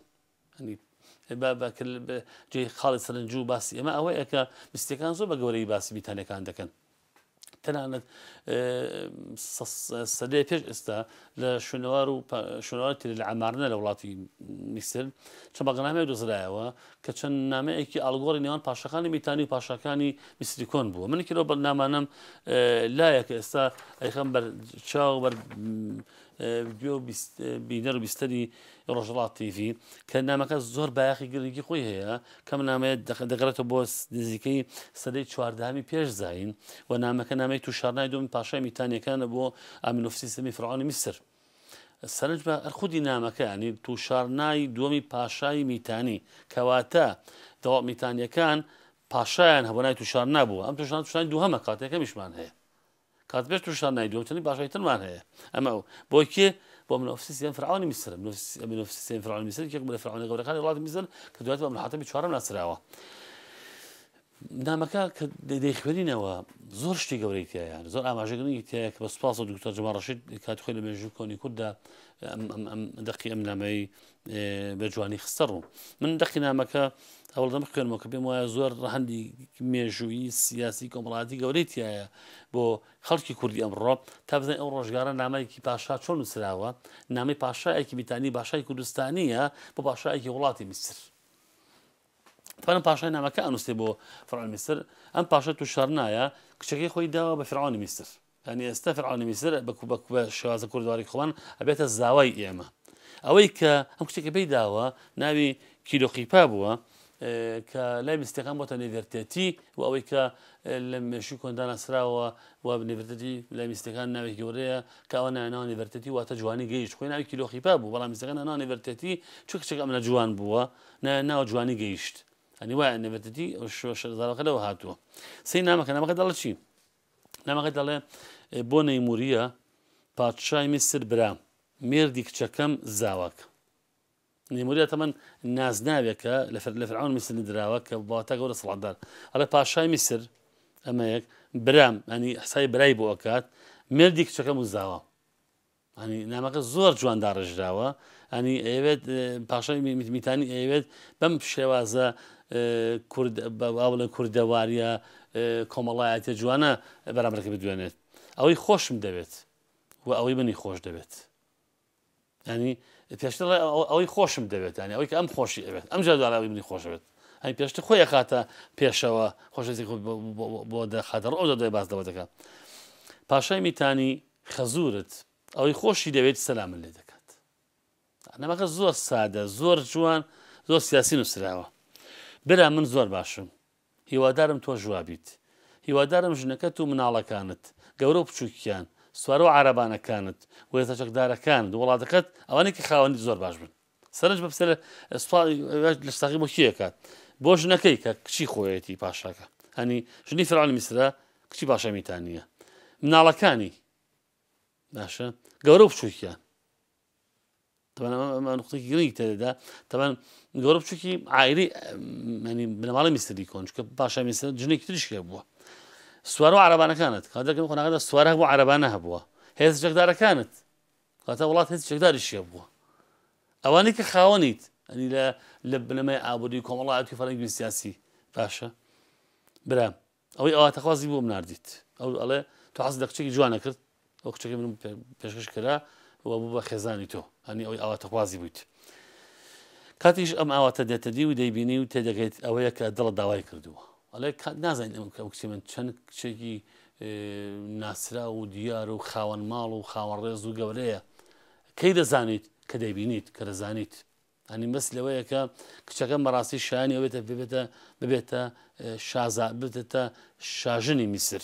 جێ خاڵی سەرنجوو باسی ئەمە ئەوەیە کە میسریەکان زۆر بە گەورەی باسی میتانیەکان دەکەن تەنانەت سەدەی پێش ئێستا لە شوێنەواری لە عمارنە لە وڵاتی میسر چەند بەڵگەنامەیە دۆزرایەوە کە چەند نامەیەکی ئاڵگۆڕی نێوان پاشەکانی میتانی و پاشەکانی میسری کۆن بووە منێکی لەو بەرنامانەم لایە کە ئێستا ئەیخەم بەر چاو بەر بینەر و بیستەری ڕۆژهەڵات تیڤ کە نامەکە زۆر بایەخی گرنگی خۆی هەیە کەم نامەیە دەگەڕێتەوە بۆ نزیکەی سەدەی 14 پێش زاین و نامەکە نامەی تووشارنای دومی پاشای میتانیەکانە بۆ ئامینۆفسی سەمی فڕعۆنی میسر سەرنج بە ئەرخودی نامەکە ینی تووشارنای دووەمی پاشای میتانی کەواتە دەوڵەت میتانیەکان پاشایان هەبوونای تووشار نابووە ئەم تووشانی دووهەمە کاتێکەمیشمان هەیە کات پێش تووشارنای دووەمتنی باشای ترمان هەیە ئەمە بۆ کێ بۆ منۆفسی فرعۆنی میسر منۆفسی فرعۆنی میسر یەک لە فرعۆنە گەورەکانی وڵاتی میسر کە دواتر بە مەحاتەمی چوارەم ناسراوە نامەکە کە دەیخوێنینەوە زۆر شتی گەورەی تایە زۆر ئاماژەگرنگی تایە کە بە سوپاس و دکتۆر جەمال ڕەشید کاتی خۆی لە مێژووی کۆنی کووردا دەقی ئەم نامەی بە جوانی خستە ڕوو من دەقی نامەکە هەوڵ دەم بخوێنمەوە کە پێم وایە زۆر هەندی مێژووی سیاسی کۆمەڵایەتی گەورەی تایە بۆ خەڵکی کوردی ئەمڕۆ تا بزانین ئەو ڕۆژگارە نامەیەکی پاشا چۆن نووسراوە نامەی پاشایەکی میتانی باشای کوردستانیە بۆ پاشایەکی وڵاتی میسر فەرم پاشای نامەکە ئەنووسێ بۆ فرعۆنی میسر ئەم پاشا تووشارنایە کچەکەی خۆی داوە بە فرعۆنی میسر ینی ئێستا فرعۆنی میسر بە شێوازە کوردواری خۆوان ئەبێتە زاوای ئێمە ئەوەی کە ئەم کچێکە پێی داوە ناوی کیلۆخیپا بووە کە لای میستەکان بۆتە نێڤێرتێتی و ئەوەی کە لە مێژووی کۆندا ناسراوە و نێڤێرتێتی لای میستەکان ناوی گەورەیە کە ئەوە ناوی نێڤێرتێتی واتە جوانی گەیشت خۆی ناوی کیلۆخیپا بوو بەڵام میستەکان ناوی نێڤێرتێتی چ کچێک ئەمە جوان بووە ناوە جوانی گەیشت ئەنی وایە نێڤێرتێتی شەرزارەکە لەوە هاتووە سەی نامەکە دەڵێ چی نامەکە دەڵێ بۆ نەیموریە پادشای میسر برا مێردی کچەکەم زاوەکە نێموریە تەمەەن نازناوێکە لە فرعۆن میسر دراوە کە بڵاتە گەورە سەڵاتدار ئەڵێ پاشای میسر ئەمەیەک برام ئەنی حسای برای بۆ ئەکات مێردی کچەکەم و زاوە ئەنی نامەکە زۆر جوان داڕژراوە ئەنی ئەوێت پاشای میتانی ئەوێت بەم شێوازە کوردەواریە کۆمەڵایەتە جوانە بەرامبەرەکە بدوێنێت ئەوەی خۆشم دەوێت و ئەوەی منی خۆش دەوێت ینی پێشتر ئەوەی خۆشم دەوێت ینی ئەوەی کە ئەم خۆشی ئەوێت ئەم جادوانەوەی منی خۆشەوێت ئەنی پێشتر خۆی خاتە پێشەوە خۆشەویستی بۆ دەخاتە ڕۆ دەدوێ باس دەوەتەکە پاشای میتانی خەزورت ئەوەی خۆشی دەوێت سەلامن لێ دەکات نامەکە زۆر سادە زۆر جوان زۆر سیاسی نووسراوە برا من زۆر باشم هیوادارم تۆ جوابیت هیوادارم ژنەکەت و مناڵەکانت گەورە و بچووکیان سوارە و عربانەکانت وێتە چەکدارەکانت وڵاتەکەت ئەوانێکی خاوەنی زۆر باش بن سەرنج بە پسە لە ساقی بۆ کیەکات بۆ ژنەکەی کە کچی خۆیەتی پاشاکە هەنی ژنی فرعۆنی میسرە کچی پاشای میتانیە مناڵەکانی باشە گەورە و بچووکیان نقطەی گرنگی تێدا تەبەن گەورە بچووکی عایلی بنەماڵی میسری کۆن چکە پاشای میسر ژنێکی تریشکە بووە سوار و عربانەکانت کاتێکم خۆناغدا سوارە بۆ عربانە هەبووە هێز جەکدارەکانت کاتە وڵات هێز جەکداریشیە بووە ئەوانەی کە خاوەنیت ئەنی لە بنەمای ئابووری کۆمەڵایەتی فەرهەنگی سیاسی باشە برام ئەوەی ئەواتەخوازی بۆ مناردیت ئەو ئەڵێ تۆ حەز لە کچێکی جوانە کرد ئەو کچێکی من پێشکەش کرا و بوو بە خێزانی تۆ هەنی ئەوەی ئەواتەخوازی بوویت کاتیش ئەم ئاواتە دێتە دی و دەیبینی و تێدەگەیت ئەوەیە کە دڵت داوای کردووە ئەڵێ نازانین ئەم کچی من چەند کچێکی ناسرا و دیار و خاوەن ماڵ و خاوەن ڕێز و گەورەیە کەی دەزانیت کە دەیبینیت کە دەزانیت ئەنی مەس لەوەیە کە کچەکەم بەڕاستی شایانی ئەوێتە ببێتە بێتە شاژنی میسر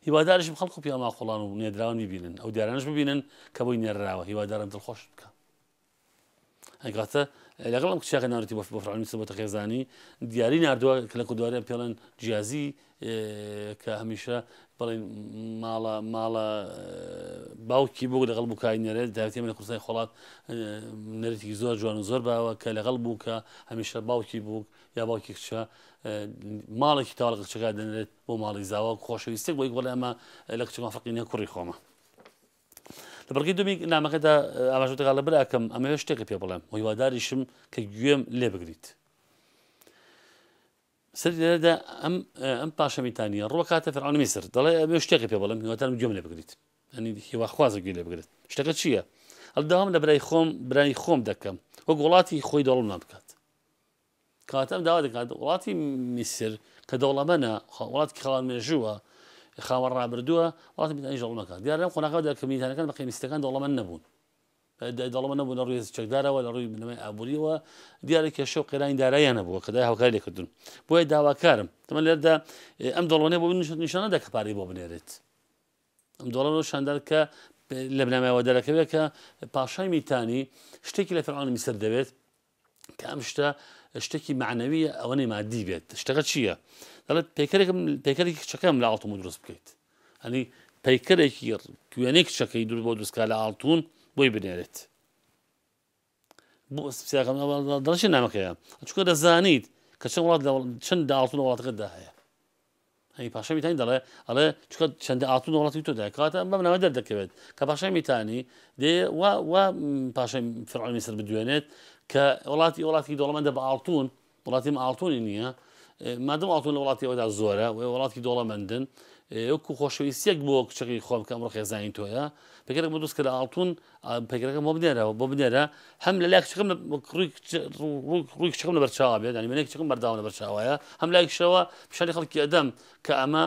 هیوادارشم خەڵکو پیاما خۆڵان و نێدراوان ببینن ئەو دیارانش ببینن کە بۆی نێرراوە هیوادارم دڵخۆش بکە ئەگاتە لەگەڵ ئەم کچاکە ناوێتی بۆ فڕانی میسر بۆتە خێزانی دیاری ناردووە کە لە کۆدوارە پێڵێن جیازی کە هەمیشە بڵێن ماڵە باوکی بوو لەگەڵ بوو کای نێرێت داوێتی من لە قورسای خۆڵات نەرێتی زۆر جوان و زۆر باوە کە لەگەڵ بوو کە هەمیشە باوکی بوو یا باوکی کچە ماڵێکی تاوە لە کچەکە دەنێت بۆ ماڵی زاوە خۆشەویستێک بۆی بڵێ ئەمە لە کچەکە فەقینە کوڕی خۆمە لە بەرگی دومی نامەکەدا ئاماژەتەکە لە براکەم ئەمەوێ شتێکە پێ بڵێم هیواداریشم کە گوێم لێ بگریت سەری لێرەدا ئەم پاشەمیتانیە ڕوە کاتە فەرعونی میسر دەڵێ ئەمێ شتێکە پێ بڵێم هیوادارم گوێم لێ بگریت ئەنی هیواخوازە گوێ لێ بگرێت شتەکە چییە هەڵداوام لە برای خۆم دەکەم وەک وڵاتی خۆی دەوڵەم نابکات کاتەم داوا دەکات وڵاتی میسر کە دەوڵەمەنە وڵاتی خاوەن مێژووە خاوەن ڕابردووە وڵاتی میتانی دەوڵەم نەکات دیارە لەم خۆناکەدا کە میتانەکان بە قیمستەکان دەوڵەمەند نەبوون دەوڵەمەند نەبوون لە ڕووی چەکدارەوە لە ڕووی بنەمای ئابووریەوە دیارە کێشە و قێرانی داراییان نەبووە کە دای هاوکاری لێکردون بۆیە داواکارم تەمە لێرەدا ئەم دەوڵەمەندیە بۆ نیشانەدا کە پارەی بۆ بنێرێت ئەم دەوڵەمەند شاندار کە لە بنەمایەوە دەرەکەوێت کە پاشای میتانی شتێکی لە فەرعونی میسر دەبێت کە ئەم شتە شتێکی معنەویە ئەوەنەی مادی بێت شتەکە چییە دەڵێت پەیکەرێکی کچەکەم لە ئاڵتوم دروست بکەیت ئەنی پەیکەرێکی کوێنەی کچەکەی بۆ دروستکە لە ئاڵتون بۆی بنێرێت دڵشی نامەکەیە چونکە دەزانیت کە چەند وڵات چەند ئاڵتون وڵاتەکەتدا هەیە هەی پاشای میتانی دەڵێ ئەڵێ چونکە چەندە ئاڵتون وڵاتی تۆدا کاتە بەم نامە دەردەکەوێت کە پاشای میتانی دێ وا پاشای فەرعونی میسر بدوێنێت کە وڵاتی دەوڵەمەندە بە ئاڵتون وڵاتی ئاڵتونی نییە مادەم ئاڵتون لە وڵاتی ئەوەدا زۆرە و وڵاتی دەوڵەمەندن وەکو خۆشەویستیەک بۆ کچەکەی خۆم کە ئەمڕۆ خێزانی تۆیە پێکەرێک بۆ دروست کە لە ئاڵتون پێکەرەکە بۆ بنێرە هەم لە لای کچەکەم ڕووی کچەکەم لە بەرچاوە بێت ینی منێک کچەکەم بەرداوام لە بەرچاوایە هەم لای کشەوە پیشانی خەڵکی ئەدەم کە ئەمە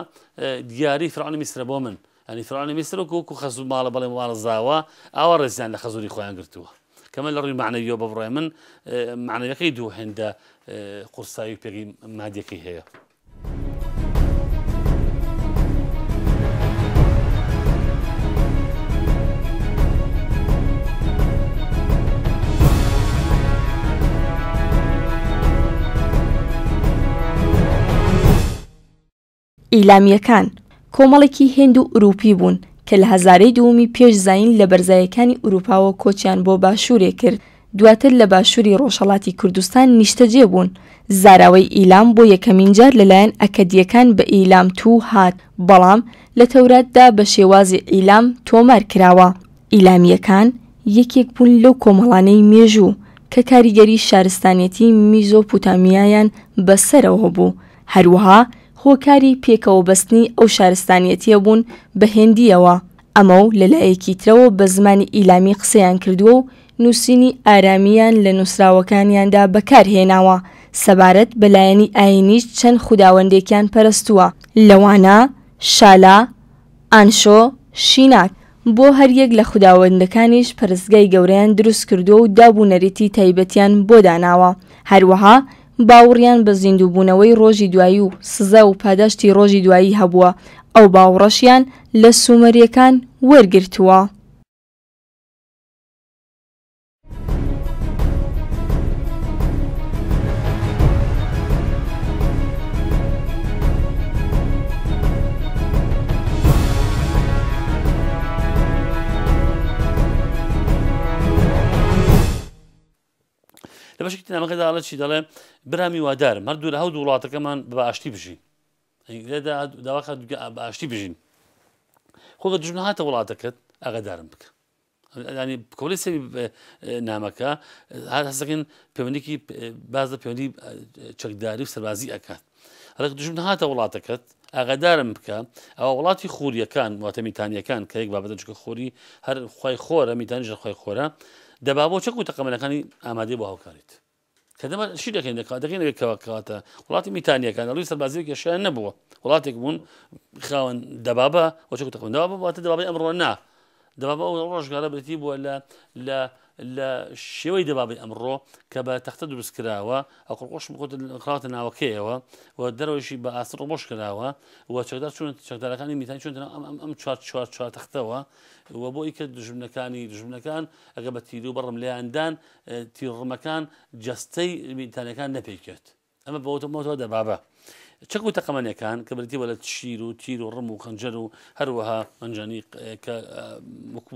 دیاری فەرعونی میسرە بۆ من ینی فەرعونی میسر وەکو خەزوو ماڵە بەڵێ ماڵە زاوە ئاوا ڕێزیان لە خەزووری خۆیان گرتووە کەمە لە ڕووی معنەویەوە بە بڕای من معنەویەکەی دوو هێندە قورسایی و پێکی مادیەکەی هەیە ئیلامیەکان کۆمەڵێکی هێند و ئوروپی بوون کە لە هەزارەی دووەمی پێش زاین لە بەرزایەکانی ئوروپاوە کۆچیان بۆ باشوورێ کرد دواتر لە باشووری ڕۆژهەڵاتی کوردستان نیشتەجێ بوون زاراوەی ئیلام بۆ یەکەمین جار لەلایەن ئەکەدیەکان بە ئیلام تو هات بەڵام لە تەوراتدا بە شێوازی ئیلام تۆمار کراوە ئیلامیەکان یەکێک بوون لەو کۆمەڵانەی مێژوو کە کاریگەری شارستانیەتی میزۆپۆتامیایان بەسەرەوە بوو هەروەها هۆکاری پێکەوە بەستنی ئەو شارستانیەتیە بوون بە هێندیەوە ئەمە و لەلایەکی ترەوە بە زمانی ئیلامی قسەیان کردووە و نووسینی ئارامیان لە نووسراوەکانیاندا بەکارهێناوە سەبارەت بەلایەنی ئاینیش چەند خوداوەندێکیان پەرستووە لەوانە شالا ئانشۆ شیناک بۆ هەریەک لە خوداوەندەکانیش پەرستگای گەورەیان دروست کردووە و دابوونەرێتی تایبەتیان بۆ داناوە هەروەها باوڕیان بە زیندووبوونەوەی ڕۆژی دوایی و سزا و پاداشتی ڕۆژی دوایی هەبووە ئەو باوڕەشیان لە سومەریەکان وەرگرتووە لە بەشێکی نامەکەدا دەڵێت چی دەڵێ برامی وادارم هەردوو لە هەوت وڵاتەکەمان بە ئاشتی بژین لێدا داواکە باشتی بژین خۆگە دژمن هاتە وڵاتەکەت ئاگادارم بکە ینی کۆڵی سەری نامەکە هەستەکەن پەیوەندێکی باز لە پەیوەندی چەکداری و سەربازی ئەکات هەڵک دژمن هاتە وڵاتەکەت ئاگادارم بکە ئەوە وڵاتی خووریەکان واتە میتانیەکان کە یەک بابەتە چکە خۆری هەر خی خۆرە میتانی ژە خی خۆرە دەبا بۆ چەک و تەقەمەنەکانی ئامادەی بۆ هاوکاریت کە دەمە شی دەکەین دەکەینەوەکەواتە وڵاتی میتانیەکان ئەڵوی سەربازی کێشیان نەبووە وڵاتێک بوون خاوەن دەبابە بۆ چەک و تەقەمەن دەبابە واتە دەبابەی ئەمڕۆ نا دەبابە ڕۆژگارە برێتی بووە لە شێوەی دەبابی ئەمڕۆ کە بە تەختە دروست کراوە ئەو قڕقۆش خراوەتە ناوەکەیەوە و دەرەوەشی بە ئاسر ڕۆژ کراوە و چەکدار چون چەکدارەکانی میتانی چون ئەم چوار تەختەوە و بۆ ئیکە دژمنەکان ئەگە بە تیر و بەڕم لێیاندان تیرڕمەکان جەستەی میتانەکان نەپێکێت ئەمە بەوتەمەوە دەبابە چەک و تەقەمەنیەکان کە بریتیوە لە شیر و تیر و ڕم و خەنجەر و هەروەها منجانی کە وەکو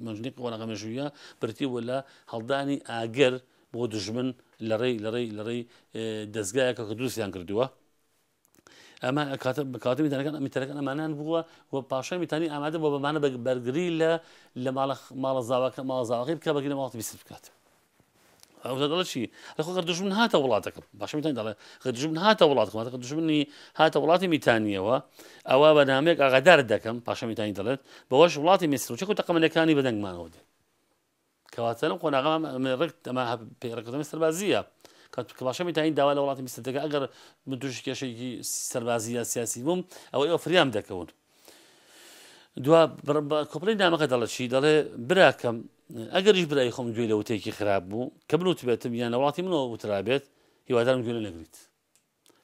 منجنیق وەنەقە مێژوویە بریتیوە لە هەڵدانی ئاگەر بۆ دژمن لەڕێی دەستگایەکە کە دروستیان کردووە ئەمە کاتە میتانەکان ئەمانان بووە و پاشای میتانی ئامادە بۆ بەمانە بەرگری لە ماڵە زاواکەی بکە بەگرێ ماڵاتی بیست بکات ئەو دەڵێ چی لەخۆ دژمن هاتە وڵاتەکە باش میتانی دەڵێ دژمن هاتە وڵاتەکە دژمنی هاتە وڵاتی میتانیەوە ئەوە بە نامەیەک ئاگادار دەکەم پاشا میتانی دەڵێت بەوەش وڵاتی میسر و چەک و تەقەمەنەکانی بەدەنگمانەوە دێ کەواتە لەم قۆناغەمە ئەمە پێڕێکەوتنی سەربازیە کە باشە میتانی داوا لە وڵاتی میسر دەکە ئەگەر من تووشی کێشەیەکی سەربازی یا سیاسی بووم ئەوە فریام دەکەون دوا کۆپڵی نامەکە دەڵێت چی دەڵێ براکەم ئەگەریش برای خۆم گوێ لە وتێکی خراپ بوو کە بنوت بێتم یان لە وڵاتی منەوە وترابێت هیوادارم گوێ نەگریت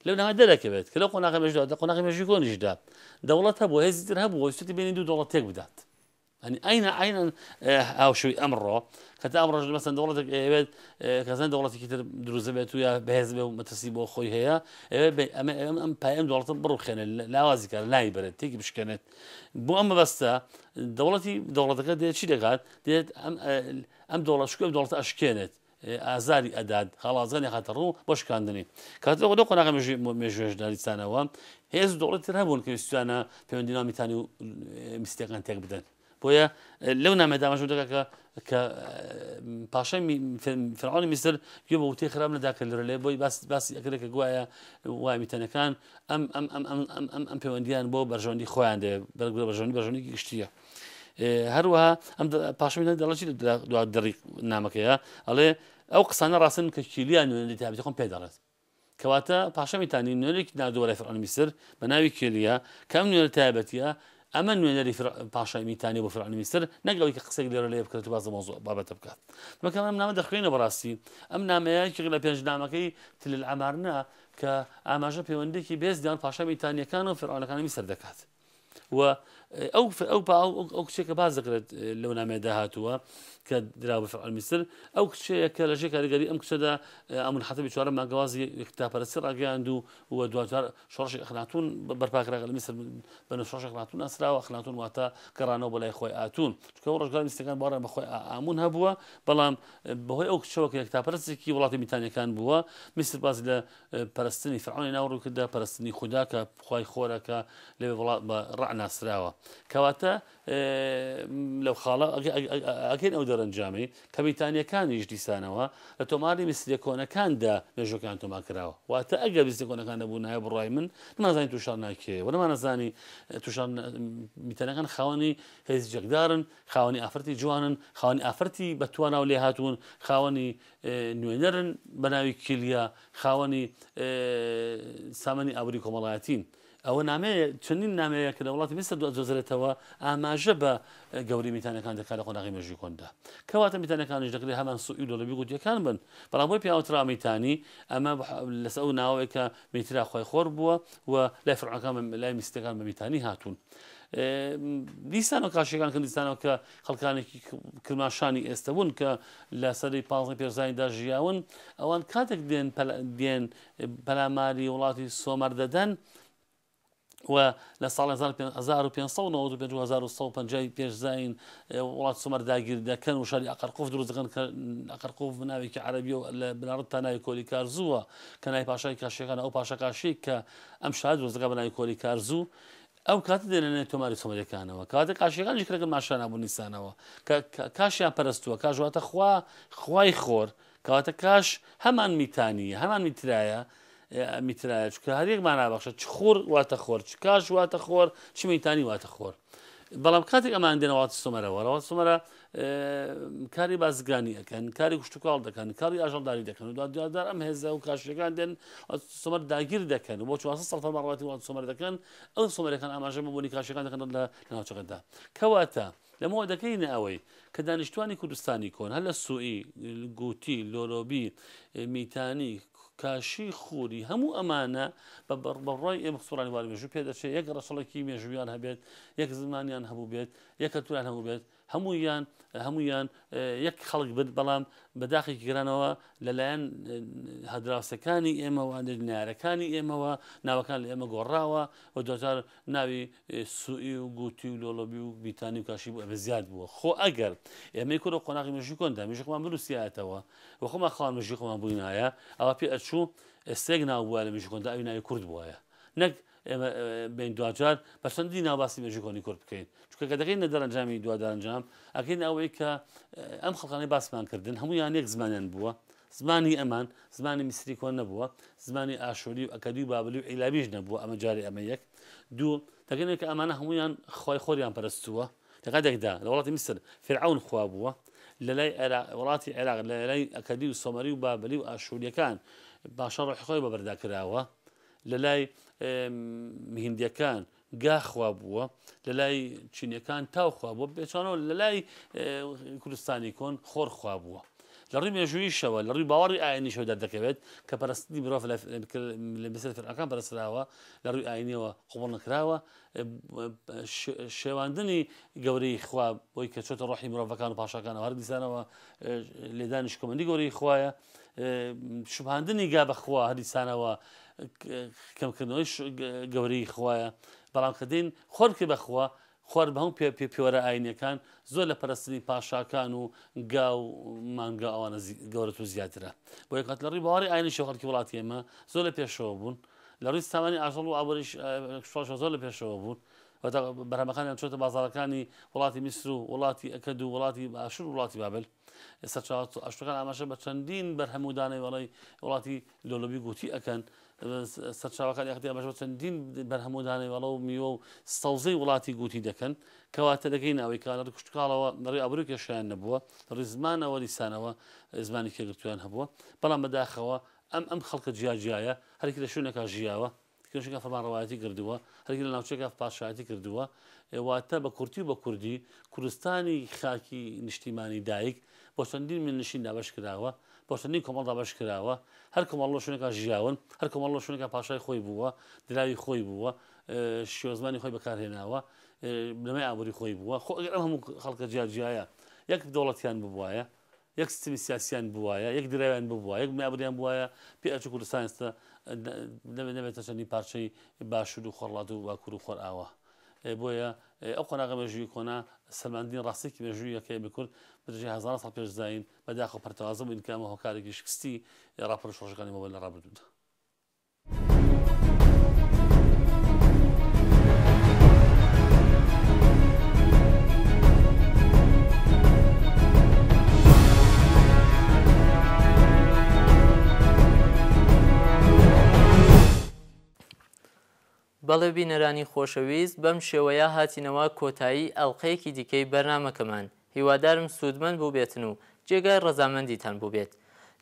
لەو نامە دەرەکەوێت کە لەو قۆناغی مێژوودا قۆناغی مێژووی کۆنیشدا دەوڵەت هەبوو هێزی تر هەبوو ویستی بینی دوو دەوڵەت تێک بدات ئەنی ئەینە هاوشەوی ئەمڕۆ کەتا ئەم ڕۆژ مەسەن دەوڵەتێک ئەوێت کەسان دەوڵەتێکی تر دروست بێت و یا بەهێز بێ و مەترسی بۆ خۆی هەیە ئەم پایم دەوڵەتە بڕوخێنێت لاوازی کار لای بێت تێکی بشکێنێت بۆ ئەم بەبەستە دەوڵەتەکە دێت چی دەکات دێت ئەم دەوڵەت شکوێ دەوڵەتە ئەشکێنێت ئازاری ئەداد خاڵازانی خاتە ڕوو بۆ شکاندنی کاتەوە دە قۆناغی مێژوێژداریستانەوە هێز دەوڵەت تر هەبوون کە ویستوانە پەیوەندی ناو میتانی و میستەکان تێک بدەن بۆیە لەو نامەدامەژوو دەکە کە پاشای فرعۆنی میسر گوێ بە وتەی خراپ نەداکە لەرە لێ بۆی باسی ئەکرێت کە گوایە وای میتانەکان ئەم پەیوەندیان بۆ بەرژەوەندی خۆیان دێ بەرژەوەندی گشتیە هەروەها ئەم پاشای دەڵێتی دوا دەڕی نامەکەیە ئەڵێ ئەو قسانە ڕاستن کە کیلیان نوێنەری تابەتی خۆم پێ دەڵێت کەواتە پاشا میتانی نوێنێکی نردووە لای فرعۆنی میسر بە ناوی کێلیە کە ئەم نوێنە تایبەتیە ئەمە نوێنەری پاشای میتانی بۆ فرعۆنی میسر نەگەڵی کە قسێک لێرە لێ بکرێت و باز مۆزوع بابەتە بکات مەکە ئەم نامە دەخوێنە بەڕاستی ئەم نامەیەکی لە پێنجنامەکەی تل العەمارنە کە ئاماژە پەیوەندێکی بێزدان پاشای میتانیەکان و فرعۆنەکانی میسر دەکات و ئەو کچێکە باز دەکرێت لەو نامەیەدا هاتووە کە درا بە فرعۆنی میسر ئەو کچەیەکە لە ژێر کاریگەری ئەم کچەدا ئەمون حەتەبی چوارە مانگەوازی کتابپەرستی ڕاگەیاند و دواتر شۆڕشی ئەخناتون بەرپاکراگە لە میسر بە شۆڕشی ئەخناتون ئەسراوە ئەخناتون واتە گەڕانەوە بەلای خۆی ئاتون چکە ڕۆژگار میستەکان باڕێن بەخۆی ئامون هەبووە بەڵام بەهۆی ئەو کچەوە کە کتابپەرستێکی وڵاتی میتانیەکان بووە میسر باز لە پەرستنی فرعۆنی ناوڕوو کردە پەرستنی خوددا کە خی خۆرەکە لەوێ وڵات بە ڕع ناسراوە کەواتە لەو خاڵە ئەگەن ئەو دەرەنجامی کە میتانیەکانیش دیسانەوە لە تۆماری میسریە کۆنەکاندا مێژوەکان تۆما کراوە واتە ئەگەر میسریە کۆنەکان نەبوو نایە بڕای من نازانین تووشان ناکێ و نەمانەزانی تووشان میتانەکان خاوەنی هێزی جەکدارن خاوەنی ئافرەتی جوانن خاوەنی ئافرەتی بەتوانە و لێ هاتوون خاوەنی نوێنەرن بە ناوی کلیە خاوەنی سامانی ئابووری کۆمەڵایەتین ئەوە نامەیە چەندین نامەیە کە لە وڵاتی میسر دۆزرێتەوە ئاماژە بە گەوری میتانەکان دەکات لە قۆناغی مێژووی کۆندا کەواتە میتانەکانیش دەکرێت هەمان سوئی دۆڵەبی گوتیەکان بن بەڵام بۆی پیاوەترا میتانی ئەمە لەسەر ئەو ناوەیە کە میترا خۆی خۆر بووە و لای فرعۆنەکان لای میستەکان بە میتانی هاتوون دیسانەوە کاشەکان کە دیسانەوە کە خەڵکانێکی کرماشانی ئێستا بوون کە لە سەری 15 پێرزانیدا ژیاون ئەوان کاتێک دێن پەلاماری وڵاتی سۆمەر دەدەن و لە ساڵ 1550 پێش زین وڵات سومەر داگیر دەکەن و شاری ئەقەرقوف دروست دەکەن کە ئەقەرقوف ناوێکی عەرەبی و لە بناڕەت تا ناوی کۆلی کارزووە کە ناوی پاشای کاشیەکان ئەو پاشا کاشی کە ئەم شار دروست دەکات بە ناوی کۆلی کارزوو ئەو کاتە دێنێت تۆماری سۆمەریەکانەوە کاتە کاشیەکانی کرێکن ماشان نبوو نیسانەوە کاشیان پەرستووە کاژواتە خوای خۆر کەواتە کاش هەمان میتانیە هەمان میترایە میترایە چکە هەرێکمان نابەخشە چ خۆر واتە خۆر چ کاش واتە خۆر چ میتانی واتە خۆر بەڵام کاتێک ئەمان دێنەوەڵاتی سۆمەرەوە ڕەوەتی سۆمەرە کاری بازرگانی ئەەکەن کاری کوشتتوکاڵ دەکەن کاری ئاژەڵداری دەکەن و دوادار ئەم هێزە و کاشیەکان دێن سۆمەر داگیر دەکەن و بۆ 400 ساڵ فەرمانڕەواتی وڵاتی سۆمەر دەکەن ئەو سۆمەرەکان ئاماژە بۆنی کاشیەکان دەکەن لە ناوچەکەدا کەواتە لەمەوە دەکەینە ئەوەی کە دانیشتوانی کوردستانی کۆن هەر لە سوئی گوتی لۆرۆبی میتانی کاشی خوری هەموو ئەمانە بەڕای ئێمە سوڕانی واری مێژوو پێ دەچێت یەک ڕەشەڵێکی مێژویان هەبێت یەک زمانیان هەبوو بێت یەک کەلتوریان هەبوو بێت هەمویان یەک خەڵک بێت بەڵام بەداخێکی گرانەوە لەلایەن هەدراوسەکانی ئێمەوە نارەکانی ئێمەوە ناوەکان لە ئێمە گۆڕاوە و دوجار ناوی سوئی و گوتی و لۆلۆبی و بیتانی و کاشی بوو ئەمە زیاد بووە خۆ ئەگەر ئێمەی کورە قۆناغی مێژووی کۆندا مێژوویەکمان بنووسیایەتەوە و خۆمان خاڵ مێژووی خۆمان بووینایە ئەوە پێ ئەچوو ئێستێک ناو بووە لە مێژووی کۆندا ئەوی ناوی کورد بووایە نەک ئێمە بین دوجار بەچەندی ناوباسی مێژووی کۆنی کورد بکەین چونکە کە دەکەین لە دەرەنجامی دوادەرەنجام ئەکەین ئەوەی کە ئەم خەڵکانەی باسمان کردن هەمویان یەک زمانیان بووە زمانی ئەمان زمانی میسری کۆن نەبووە زمانی ئاشوری و ئەکەدی و بابلی و عیلابیش نەبووە ئەمە جاری ئەمە یەک دوو دەگەنێت کە ئەمانە هەمویان خۆی خۆریان پەرستووە لەقەدێکدا لە وڵاتی میسر فرعون خوا بووە لە لای وڵاتی عێراق لە لای ئەکەدی و سۆمەری و بابلی و ئاشوریەکان باشە ڕۆحی خۆی بەبەردا کراوە لە لای هیندیەکان گاخوا بووە لە لای چینیەکان تاوخوا بووە بێچانەوە لە لای کوردستانی کۆن خۆرخوا بووە لە ڕووی مێژوویشەوە لە ڕووی باوەڕی ئاینیشەوە دەردەکەوێت کە پەرستی مرۆڤ لە بەسەر فرعەکان پەرستراوە لە ڕووی ئاینیەوە قوبوڵ نەکراوە شێواندنی گەورەی خوا بۆی کە چۆتە ڕۆحی مرۆڤەکان و پاشاکانەوە هەر دیسانەوە لێدانی شکۆمەندی گەورەی خوایە شوبهاندنی گا بەخوا هەر دیسانەوە کەمکردنەوەی گەورەی خوایە بەڵام کە دێن خۆر بکە بەخوا خوار بە هەموو پێوەرە ئاینیەکان زۆر لە پەرستنی پاشاکان و گا و مانگا ئەوانە گەورەت و زیاترە بۆ یەکات لە ڕووی باوەڕی ئاینی شەوخەڵکی وڵاتی ئێمە زۆر لە پێشەوە بوون لە ڕووی سامانی ئاژەڵ و ئابووریش زۆر لە پێشەوە بوون بەرهەمەکانیان چۆتە بازاڕەکانی وڵاتی میسر و وڵاتی ئەکەد و وڵاتی ئاشور و وڵاتی بابل ئەشتەکان ئاماژە بە چەندین بەرهەم و دانەوەڵی وڵاتی لۆلۆبی گوتی ئەکەن سەرچاوەکان یاختی ئاماژە بە چەندین بەرهەم و دانەوەڵە و میوە و سەوزەی وڵاتی گوتی دەکەن کەواتە دەگەین ئەوەی کە لە کوشتکاڵەوە ڕێ ئابرووی کێشیان نەبووە ڕێ زمانەوە لیسانەوە زمانی کێگرتویان هەبووە بەڵام بەداخەوە ئەم خەڵکە جیاجیایە هەرکی لە شوێنێکا ژیاوە کێشەکە فەرمانڕەوایەتی کردووە هەرکی لە ناوچەکە پاشایەتی کردووە واتە بە کورتی و بە کوردی کوردستانی خاکی نیشتیمانی دایک بۆ چەندین من نشین دابەش کراوە بۆ چەندین کۆمەڵ دابەش کراوە هەر کۆمەڵ شوێنێکا ژیاون هەر کۆمەڵ شوێنێکا پاشای خۆی بووە دراوی خۆی بووە شێوەزمانی خۆی بەکارهێناوە لەمای ئابووری خۆی بووە خۆ ئەگەر ئەم هەموو خەڵکە جیاجیایە یەک دەوڵەتیان ببوایە یەک سیستمی سیاسیان بوایە یەک دراویان ببووە یەک مابریان بوایە پێ ئەچوو کوردستان ئێستا نەبێتە چەندی پارچەی باشوور و خۆڕڵات و باکوور و خۆرئاوە بۆیە ئەو قۆناغە مێژووی کۆنا سەلماندین ڕاستێکی مێژووی یەکەی بکورد بەدرێژی 1000 ساڵ پێش زاین بەداخە پەرتەوازە بووین کە ئەمە هۆکارێکی شکستی ڕاپۆرت شۆڕژەکانی مەوە لە ڕابردوودا بەڵێ بینەرانی خۆشەویست بەم شێوەیە هاتینەوە کۆتایی ئەڵقەیەکی دیکەی بەرنامەکەمان هیوادارم سوودمەند بوو بێتن و جێگای ڕەزامەندیتان بوو بێت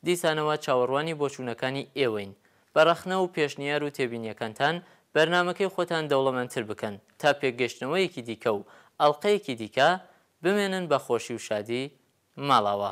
دیسانەوە چاوەڕوانی بۆچوونەکانی ئێوەین بەڕەخنە و پێشنیار و تێبینیەکانتان بەرنامەکەی خۆتان دەوڵەمەندتر بکەن تا پێگەشتنەوەیەکی دیکە و ئەڵقەیەکی دیکە بمێنن بە خۆشی و شادی ماڵەوە